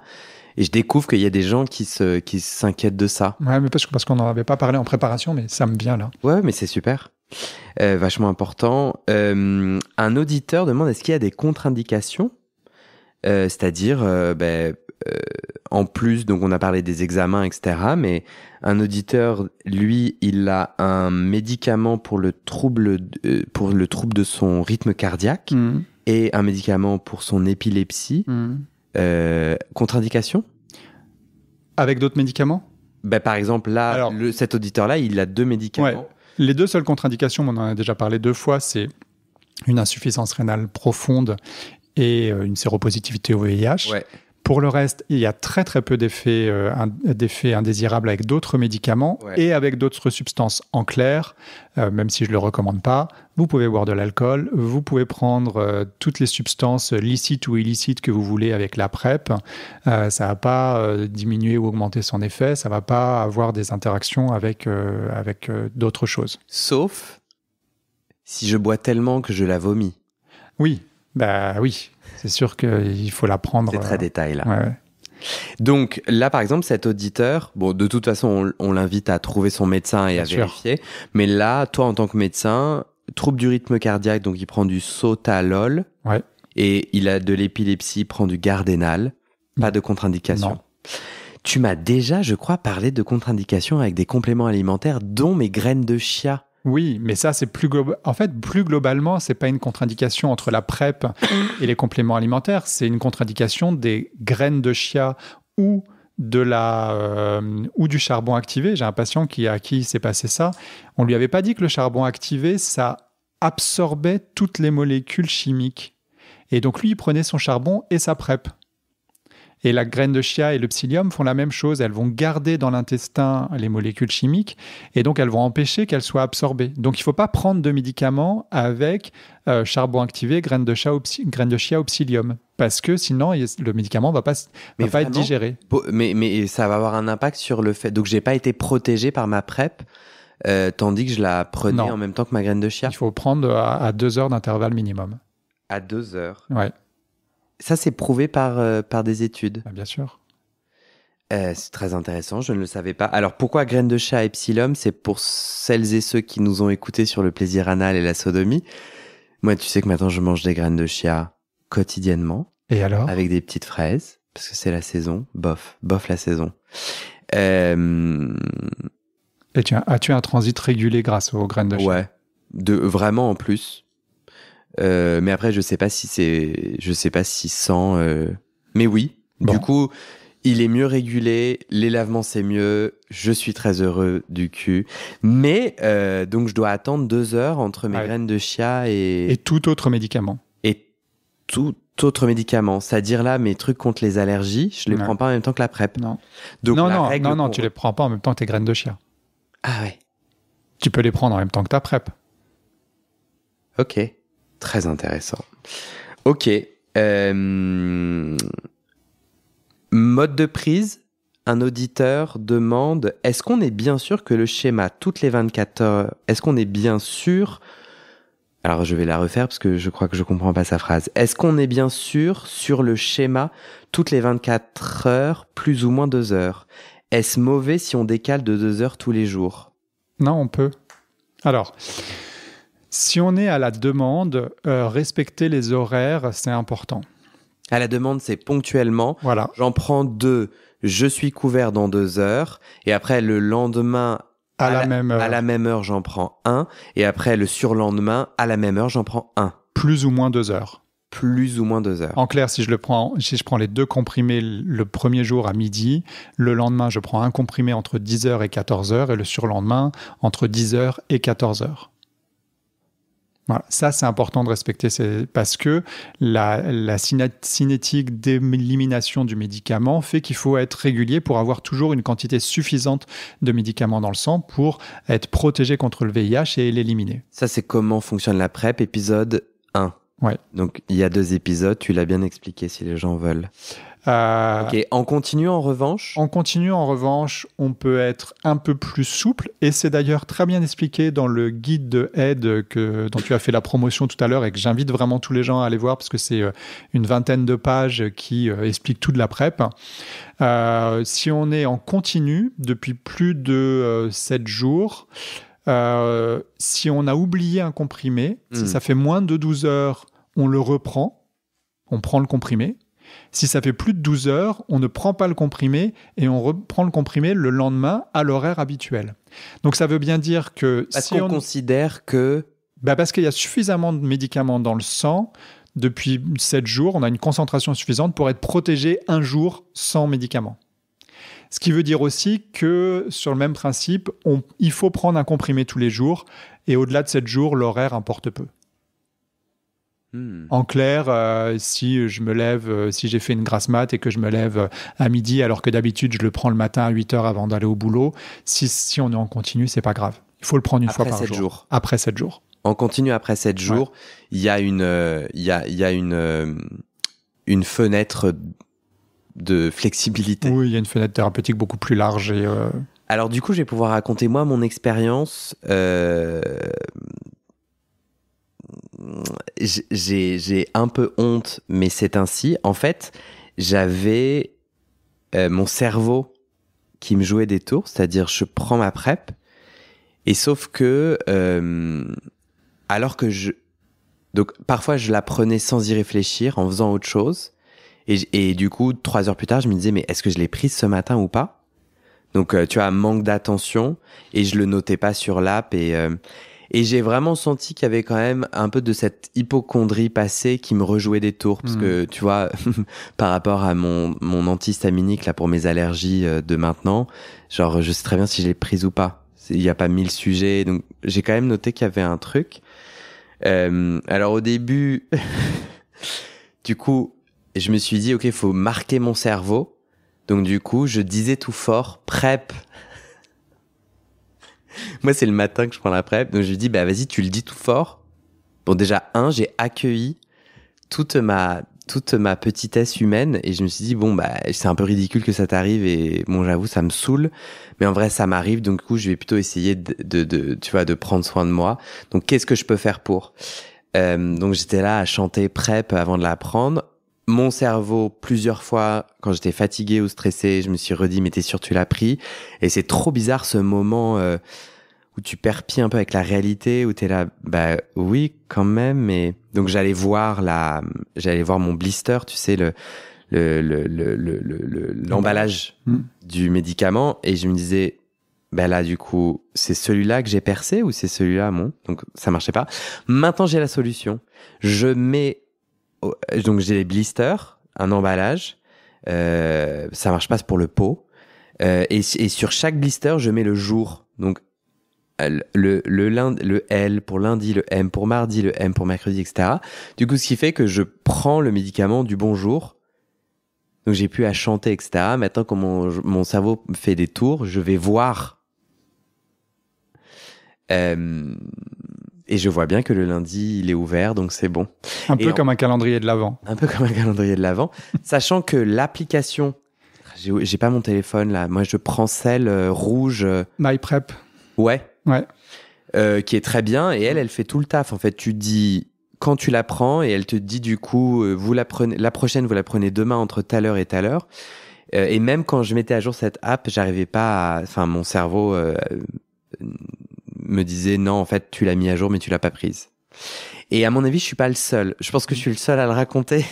A: Et je découvre qu'il y a des gens qui s'inquiètent de ça.
B: Ouais, mais parce qu'on n'en avait pas parlé en préparation, mais ça me vient là.
A: Ouais, mais c'est super. Vachement important. Un auditeur demande est-ce qu'il y a des contre-indications, c'est-à-dire en plus, donc on a parlé des examens, etc. Mais un auditeur, lui, il a un médicament pour le trouble de son rythme cardiaque et un médicament pour son épilepsie. Contre-indication
B: avec d'autres médicaments?
A: Par exemple, là, alors, cet auditeur-là, il a 2 médicaments.
B: Ouais. Les 2 seules contre-indications, on en a déjà parlé 2 fois, c'est une insuffisance rénale profonde et une séropositivité au VIH. Ouais. Pour le reste, il y a très très peu d'effets indésirables avec d'autres médicaments et avec d'autres substances. En clair, même si je ne le recommande pas, vous pouvez boire de l'alcool, vous pouvez prendre toutes les substances licites ou illicites que vous voulez avec la PrEP. Ça ne va pas diminuer ou augmenter son effet, ça ne va pas avoir des interactions avec d'autres choses.
A: Sauf Si je bois tellement que je la vomis.
B: Oui, oui. C'est sûr qu'il faut la prendre.
A: C'est très détail, là.
B: Ouais.
A: Donc là, par exemple, cet auditeur, bon, de toute façon, on l'invite à trouver son médecin et à vérifier. Mais là, toi, en tant que médecin, trouble du rythme cardiaque, donc il prend du sotalol.
B: Ouais.
A: Et il a de l'épilepsie, il prend du Gardénal. Pas de contre-indication.
B: Non.
A: Tu m'as déjà, je crois, parlé de contre-indication avec des compléments alimentaires, dont mes graines de chia.
B: Oui, mais ça, c'est plus globalement, c'est pas une contre-indication entre la PrEP et les compléments alimentaires. C'est une contre-indication des graines de chia ou ou du charbon activé. J'ai un patient à qui s'est passé ça. On lui avait pas dit que le charbon activé, ça absorbait toutes les molécules chimiques. Et donc lui, il prenait son charbon et sa PrEP. Et la graine de chia et le psyllium font la même chose. Elles vont garder dans l'intestin les molécules chimiques et donc elles vont empêcher qu'elles soient absorbées. Donc il ne faut pas prendre de médicaments avec charbon activé, graine de chia ou psyllium. Parce que sinon, le médicament ne va pas être digéré.
A: Mais ça va avoir un impact sur le fait... Donc je n'ai pas été protégé par ma PrEP tandis que je la prenais en même temps que ma graine de chia.
B: Il faut prendre à 2 heures d'intervalle minimum.
A: À 2 heures.
B: Ouais.
A: Ça, c'est prouvé par des études.
B: Bien sûr.
A: C'est très intéressant, je ne le savais pas. Alors, pourquoi graines de chia et psyllium? C'est pour celles et ceux qui nous ont écoutés sur le plaisir anal et la sodomie. Moi, tu sais que maintenant, je mange des graines de chia quotidiennement.
B: Et alors?
A: Avec des petites fraises, parce que c'est la saison. Bof la saison.
B: Et as-tu un transit régulé grâce aux graines de chia?
A: Ouais, vraiment en plus. Mais après, je sais pas si sans. Mais oui. Bon. Du coup, il est mieux régulé. Les lavements, c'est mieux. Je suis très heureux du cul. Mais donc, je dois attendre 2 heures entre mes graines de chia et
B: tout autre médicament.
A: Et tout autre médicament, c'est-à-dire là, mes trucs contre les allergies, je les prends pas en même temps que la PrEP.
B: Non.
A: Donc,
B: non, tu les prends pas en même temps que tes graines de chia.
A: Ah ouais.
B: Tu peux les prendre en même temps que ta PrEP.
A: Ok. Très intéressant. Ok. Mode de prise. Un auditeur demande, est-ce qu'on est bien sûr que le schéma toutes les 24 heures, est-ce qu'on est bien sûr... Alors je vais la refaire parce que je crois que je comprends pas sa phrase. Est-ce qu'on est bien sûr sur le schéma toutes les 24 heures, plus ou moins 2 heures? Est-ce mauvais si on décale de 2 heures tous les jours?
B: Non, on peut. Alors... Si on est à la demande, respecter les horaires, c'est important.
A: À la demande, c'est ponctuellement.
B: Voilà.
A: J'en prends 2, je suis couvert dans 2 heures. Et après, le lendemain, à la même heure, j'en prends 1. Et après, le surlendemain, à la même heure, j'en prends 1.
B: Plus ou moins 2 heures.
A: Plus ou moins 2 heures.
B: En clair, si je prends les 2 comprimés le premier jour à midi, le lendemain, je prends un comprimé entre 10h et 14h et le surlendemain, entre 10h et 14h. Voilà. Ça, c'est important de respecter parce que la cinétique d'élimination du médicament fait qu'il faut être régulier pour avoir toujours une quantité suffisante de médicaments dans le sang pour être protégé contre le VIH et l'éliminer.
A: Ça, c'est comment fonctionne la PrEP, épisode 1.
B: Ouais.
A: Donc, il y a 2 épisodes, tu l'as bien expliqué si les gens veulent. Ok, en continu en revanche?
B: En continu en revanche, on peut être un peu plus souple et c'est d'ailleurs très bien expliqué dans le guide de aide dont tu as fait la promotion tout à l'heure et que j'invite vraiment tous les gens à aller voir parce que c'est une 20aine de pages qui expliquent tout de la PrEP. Si on est en continu depuis plus de 7 jours, si on a oublié un comprimé, si ça fait moins de 12 heures, on le reprend, on prend le comprimé. Si ça fait plus de 12 heures, on ne prend pas le comprimé et on reprend le comprimé le lendemain à l'horaire habituel. Donc ça veut bien dire que...
A: Parce qu'on considère que...
B: parce qu'il y a suffisamment de médicaments dans le sang. Depuis 7 jours, on a une concentration suffisante pour être protégé un jour sans médicaments. Ce qui veut dire aussi que, sur le même principe, il faut prendre un comprimé tous les jours et au-delà de 7 jours, l'horaire importe peu. En clair, si je me lève, si j'ai fait une grasse mat et que je me lève à midi alors que d'habitude je le prends le matin à 8h avant d'aller au boulot, si on est en continu, c'est pas grave. Il faut le prendre une fois par jour. Après 7 jours.
A: En continu après 7 jours, il y a une fenêtre de flexibilité.
B: Oui, il y a une fenêtre thérapeutique beaucoup plus large.
A: Alors du coup, je vais pouvoir raconter moi mon expérience j'ai un peu honte, mais c'est ainsi. En fait, j'avais mon cerveau qui me jouait des tours, c'est-à-dire je prends ma PrEP, et sauf que alors que donc parfois je la prenais sans y réfléchir, en faisant autre chose, et du coup 3 heures plus tard je me disais mais est-ce que je l'ai prise ce matin ou pas? Donc tu vois, manque d'attention, et je le notais pas sur l'app, et j'ai vraiment senti qu'il y avait quand même un peu de cette hypocondrie passée qui me rejouait des tours. Parce que, tu vois, par rapport à mon antihistaminique là, pour mes allergies de maintenant, genre, je sais très bien si je l'ai prise ou pas. Il n'y a pas 1000 sujets. Donc, j'ai quand même noté qu'il y avait un truc. Alors, au début, du coup, je me suis dit, OK, il faut marquer mon cerveau. Donc, du coup, je disais tout fort, PrEP. Moi, c'est le matin que je prends la PrEP. Donc, je lui dis, bah, vas-y, tu le dis tout fort. Bon, déjà, j'ai accueilli toute ma petitesse humaine, et je me suis dit, bon, bah, c'est un peu ridicule que ça t'arrive, et bon, j'avoue, ça me saoule. Mais en vrai, ça m'arrive. Donc, du coup, je vais plutôt essayer tu vois, de prendre soin de moi. Donc, qu'est-ce que je peux faire pour? Donc, j'étais là à chanter PrEP avant de la prendre. Mon cerveau, plusieurs fois, quand j'étais fatigué ou stressé, je me suis redit, mais t'es sûr tu l'as pris? Et c'est trop bizarre ce moment où tu perds pied un peu avec la réalité, où t'es là, bah oui, quand même, mais... Donc j'allais voir mon blister, tu sais, l'emballage du médicament, et je me disais, bah là, du coup, c'est celui-là que j'ai percé ou c'est celui-là, donc ça marchait pas. Maintenant, j'ai la solution. Donc j'ai les blisters, un emballage, ça marche pas pour le pot, et sur chaque blister je mets le jour, donc le L pour lundi, le M pour mardi, le M pour mercredi, etc. Du coup, ce qui fait que je prends le médicament du bon jour, donc j'ai plus à chanter, etc. Maintenant, quand mon cerveau fait des tours, je vais voir et je vois bien que le lundi, il est ouvert, donc c'est bon.
B: Un peu comme un calendrier de l'Avent.
A: Un peu comme un calendrier de l'Avent. Sachant que l'application... J'ai pas mon téléphone, là. Moi, je prends celle rouge...
B: MyPrep.
A: Ouais.
B: Ouais.
A: Qui est très bien. Et elle fait tout le taf. En fait, tu dis quand tu la prends, et elle te dit du coup, la prochaine, vous la prenez demain entre telle heure et telle heure. Et même quand je mettais à jour cette app, j'arrivais pas à... Enfin, mon cerveau... me disait non, en fait tu l'as mis à jour mais tu l'as pas prise. Et à mon avis je suis pas le seul, je pense que je suis le seul à le raconter.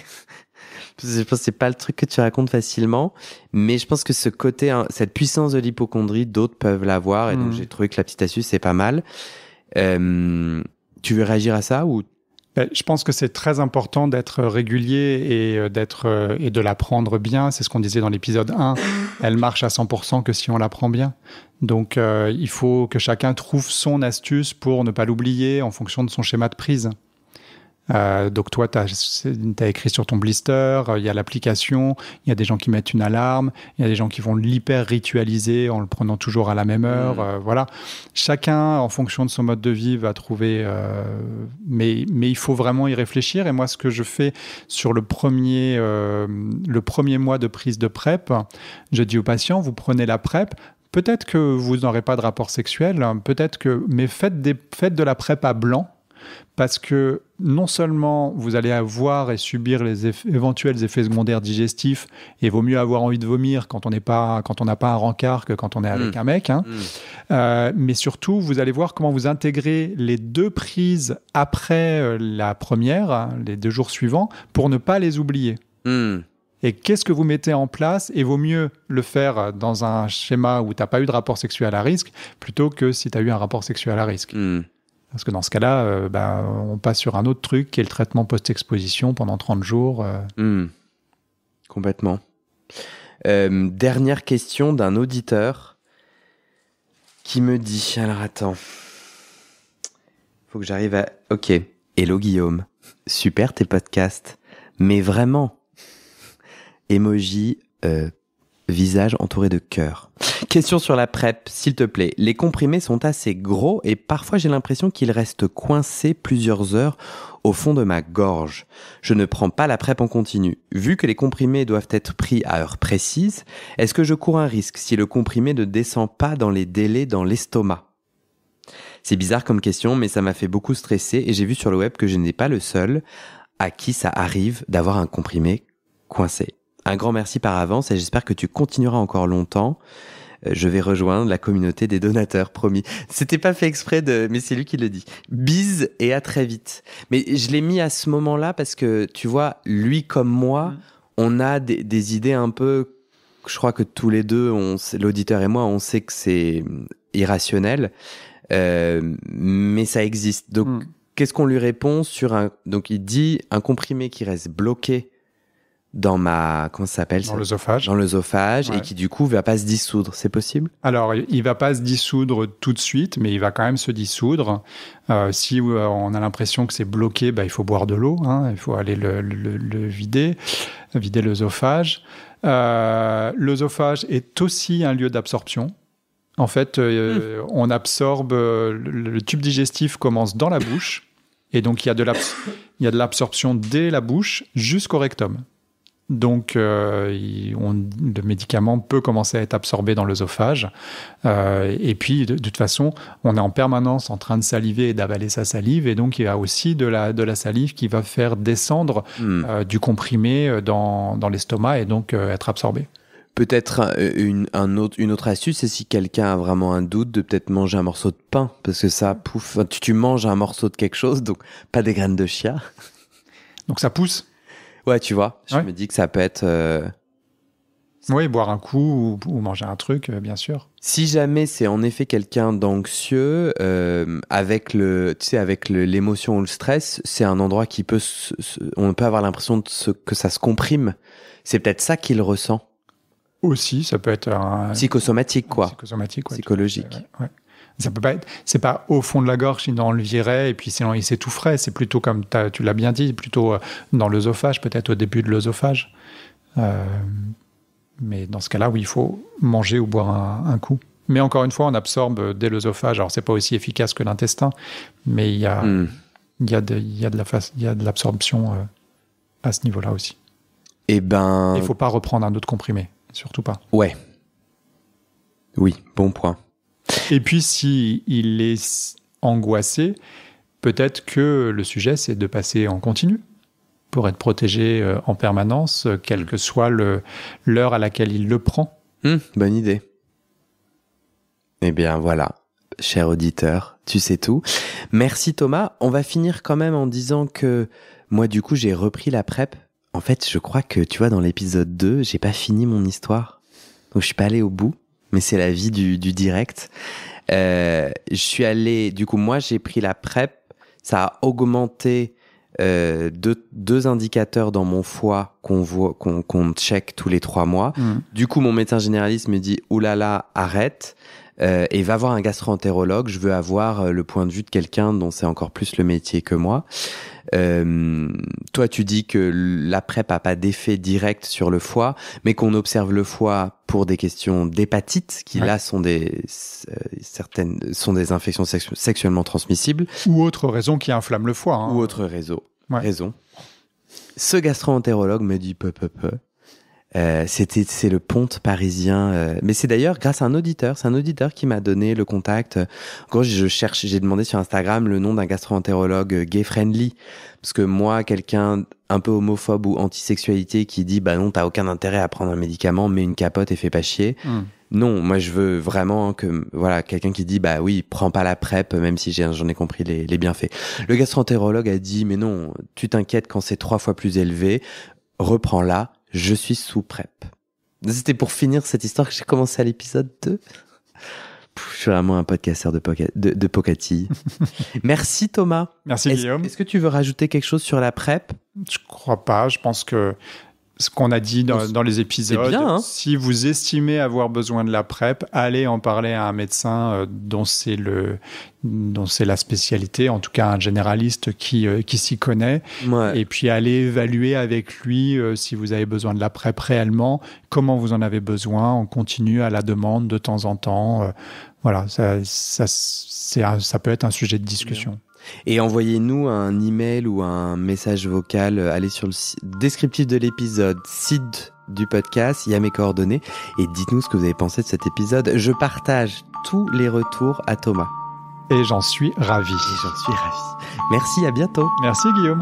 A: Je pense que c'est pas le truc que tu racontes facilement, mais je pense que ce côté, cette puissance de l'hypocondrie, d'autres peuvent l'avoir, et donc j'ai trouvé que la petite astuce c'est pas mal. Tu veux réagir à ça ou?
B: Je pense que c'est très important d'être régulier et de la prendre bien. C'est ce qu'on disait dans l'épisode 1. Elle marche à 100% que si on la prend bien. Donc, il faut que chacun trouve son astuce pour ne pas l'oublier en fonction de son schéma de prise. Donc toi, t'as écrit sur ton blister, il y a l'application, il y a des gens qui mettent une alarme, il y a des gens qui vont l'hyper-ritualiser en le prenant toujours à la même heure. Voilà. Chacun, en fonction de son mode de vie, va trouver... mais il faut vraiment y réfléchir. Et moi, ce que je fais sur le premier mois de prise de PrEP, je dis aux patients, vous prenez la PrEP, peut-être que vous n'aurez pas de rapport sexuel, mais faites de la PrEP à blanc, parce que non seulement vous allez avoir et subir les éventuels effets secondaires digestifs, et vaut mieux avoir envie de vomir quand on n'a pas un rencard que quand on est avec un mec, mais surtout vous allez voir comment vous intégrez les 2 prises après la première, les 2 jours suivants, pour ne pas les oublier. Et qu'est-ce que vous mettez en place? Et vaut mieux le faire dans un schéma où tu n'as pas eu de rapport sexuel à risque, plutôt que si tu as eu un rapport sexuel à risque. Parce que dans ce cas-là, on passe sur un autre truc qui est le traitement post-exposition pendant 30 jours.
A: Complètement. Dernière question d'un auditeur qui me dit... Alors attends. Faut que j'arrive à... Ok. Hello Guillaume. Super tes podcasts. Mais vraiment. Emoji... visage entouré de cœur. Question sur la PrEP, s'il te plaît. Les comprimés sont assez gros et parfois j'ai l'impression qu'ils restent coincés plusieurs heures au fond de ma gorge. Je ne prends pas la PrEP en continu. Vu que les comprimés doivent être pris à heure précise, est-ce que je cours un risque si le comprimé ne descend pas dans les délais dans l'estomac? C'est bizarre comme question, mais ça m'a fait beaucoup stresser et j'ai vu sur le web que je n'étais pas le seul à qui ça arrive d'avoir un comprimé coincé. Un grand merci par avance et j'espère que tu continueras encore longtemps. Je vais rejoindre la communauté des donateurs, promis. C'était pas fait exprès mais c'est lui qui le dit. Bise et à très vite. Mais je l'ai mis à ce moment-là parce que, tu vois, lui comme moi, on a des idées un peu, je crois que tous les deux, l'auditeur et moi, on sait que c'est irrationnel, mais ça existe. Donc, qu'est-ce qu'on lui répond donc il dit un comprimé qui reste bloqué dans comment ça s'appelle ça ?
B: L'œsophage.
A: Dans l'œsophage,
B: Ouais.
A: et qui du coup va pas se dissoudre, c'est possible ?
B: Alors, il va pas se dissoudre tout de suite, mais il va quand même se dissoudre. Si on a l'impression que c'est bloqué, il faut boire de l'eau, hein, il faut aller le vider l'œsophage. L'œsophage est aussi un lieu d'absorption. En fait, on absorbe, le tube digestif commence dans la bouche, et donc il y a de l'absorption dès la bouche jusqu'au rectum. Donc, le médicament peut commencer à être absorbé dans l'œsophage. Et puis, de toute façon, on est en permanence en train de saliver et d'avaler sa salive. Et donc, il y a aussi de la salive qui va faire descendre du comprimé dans l'estomac et donc être absorbé.
A: Peut-être une autre astuce, c'est si quelqu'un a vraiment un doute, de peut-être manger un morceau de pain. Parce que ça, pouf, tu manges un morceau de quelque chose, donc pas des graines de chia.
B: Donc, ça pousse.
A: Ouais, tu vois, je me dis que ça peut être...
B: Oui, boire un coup ou manger un truc, bien sûr.
A: Si jamais c'est en effet quelqu'un d'anxieux, avec l'émotion ou le stress, c'est un endroit qui peut... on peut avoir l'impression que ça se comprime. C'est peut-être ça qu'il ressent.
B: Aussi, ça peut être
A: psychosomatique, quoi.
B: Psychosomatique, ouais,
A: psychologique.
B: Ouais. Ça peut pas être, c'est pas au fond de la gorge, sinon on le virait et puis sinon il s'étoufferait. C'est plutôt comme tu l'as bien dit, plutôt dans l'œsophage, peut-être au début de l'œsophage. Mais dans ce cas-là, oui, il faut manger ou boire un coup. Mais encore une fois, on absorbe dès l'œsophage. Alors c'est pas aussi efficace que l'intestin, mais il y a de l'absorption à ce niveau-là aussi.
A: Et il
B: faut pas reprendre un autre comprimé, surtout pas.
A: Ouais. Oui, bon point.
B: Et puis, s'il est angoissé, peut-être que le sujet, c'est de passer en continu pour être protégé en permanence, quelle que soit l'heure à laquelle il le prend.
A: Bonne idée. Eh bien, voilà, cher auditeur, tu sais tout. Merci Thomas. On va finir quand même en disant que moi, du coup, j'ai repris la PrEP. En fait, je crois que, tu vois, dans l'épisode 2, j'ai pas fini mon histoire. Donc, je suis pas allé au bout. Mais c'est la vie du direct. Je suis allé, du coup, moi, j'ai pris la PrEP. Ça a augmenté deux indicateurs dans mon foie qu'on check tous les 3 mois. Du coup, mon médecin généraliste me dit, oulala, arrête. Et va voir un gastro-entérologue. Je veux avoir le point de vue de quelqu'un dont c'est encore plus le métier que moi. Toi, tu dis que la PrEP a pas d'effet direct sur le foie, mais qu'on observe le foie pour des questions d'hépatite, qui là sont des infections sexuellement transmissibles.
B: Ou autre raison qui inflamme le foie. Hein.
A: Ou autre raison. Ce gastro-entérologue me dit c'est le ponte parisien, mais c'est d'ailleurs grâce à un auditeur. C'est un auditeur qui m'a donné le contact. En gros, j'ai demandé sur Instagram le nom d'un gastro-entérologue gay friendly, parce que moi, quelqu'un un peu homophobe ou antisexualité qui dit bah non, t'as aucun intérêt à prendre un médicament, mets une capote et fais pas chier. Non, moi je veux vraiment que quelqu'un qui dit bah oui, prends pas la PrEP, même si j'en ai compris les bienfaits. Le gastro-entérologue a dit mais non, tu t'inquiètes quand c'est 3 fois plus élevé, reprends-la. Je suis sous PrEP. C'était pour finir cette histoire que j'ai commencé à l'épisode 2. Je suis vraiment un podcasteur de Pocati. Merci Thomas.
B: Merci Guillaume.
A: Est-ce que tu veux rajouter quelque chose sur la PrEP ?
B: Je crois pas. Je pense que ce qu'on a dit dans les épisodes,
A: c'est bien, hein.
B: Si vous estimez avoir besoin de la PrEP, allez en parler à un médecin dont c'est la spécialité, en tout cas un généraliste qui s'y connaît.
A: Ouais.
B: Et puis allez évaluer avec lui si vous avez besoin de la PrEP réellement, comment vous en avez besoin. On continue à la demande de temps en temps. Ça peut être un sujet de discussion.
A: Et envoyez-nous un email ou un message vocal. Allez sur le descriptif de l'épisode, site du podcast, il y a mes coordonnées. Et dites-nous ce que vous avez pensé de cet épisode. Je partage tous les retours à Thomas.
B: Et j'en suis ravi.
A: Merci, à bientôt.
B: Merci Guillaume.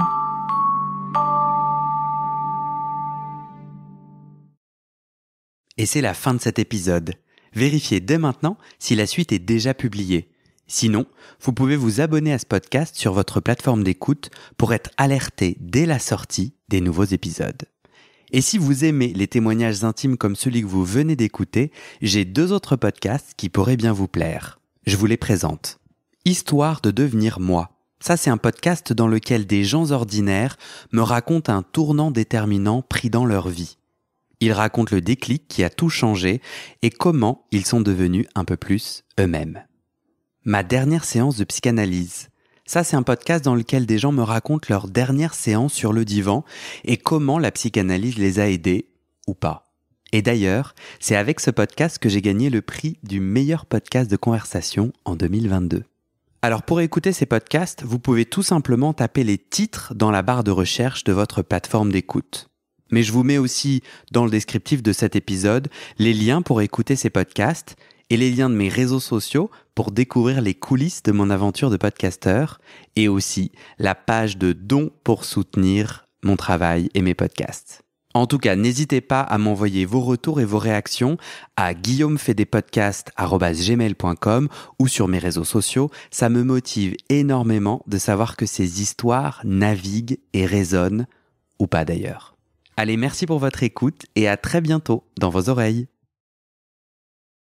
A: Et c'est la fin de cet épisode. Vérifiez dès maintenant si la suite est déjà publiée. Sinon, vous pouvez vous abonner à ce podcast sur votre plateforme d'écoute pour être alerté dès la sortie des nouveaux épisodes. Et si vous aimez les témoignages intimes comme celui que vous venez d'écouter, j'ai 2 autres podcasts qui pourraient bien vous plaire. Je vous les présente. Histoire de devenir moi. Ça, c'est un podcast dans lequel des gens ordinaires me racontent un tournant déterminant pris dans leur vie. Ils racontent le déclic qui a tout changé et comment ils sont devenus un peu plus eux-mêmes. Ma dernière séance de psychanalyse. Ça, c'est un podcast dans lequel des gens me racontent leur dernière séance sur le divan et comment la psychanalyse les a aidés ou pas. Et d'ailleurs, c'est avec ce podcast que j'ai gagné le prix du meilleur podcast de conversation en 2022. Alors pour écouter ces podcasts, vous pouvez tout simplement taper les titres dans la barre de recherche de votre plateforme d'écoute. Mais je vous mets aussi dans le descriptif de cet épisode les liens pour écouter ces podcasts et les liens de mes réseaux sociaux pour découvrir les coulisses de mon aventure de podcasteur et aussi la page de dons pour soutenir mon travail et mes podcasts. En tout cas, n'hésitez pas à m'envoyer vos retours et vos réactions à guillaumefaidespodcasts@gmail.com ou sur mes réseaux sociaux. Ça me motive énormément de savoir que ces histoires naviguent et résonnent, ou pas d'ailleurs. Allez, merci pour votre écoute et à très bientôt dans vos oreilles.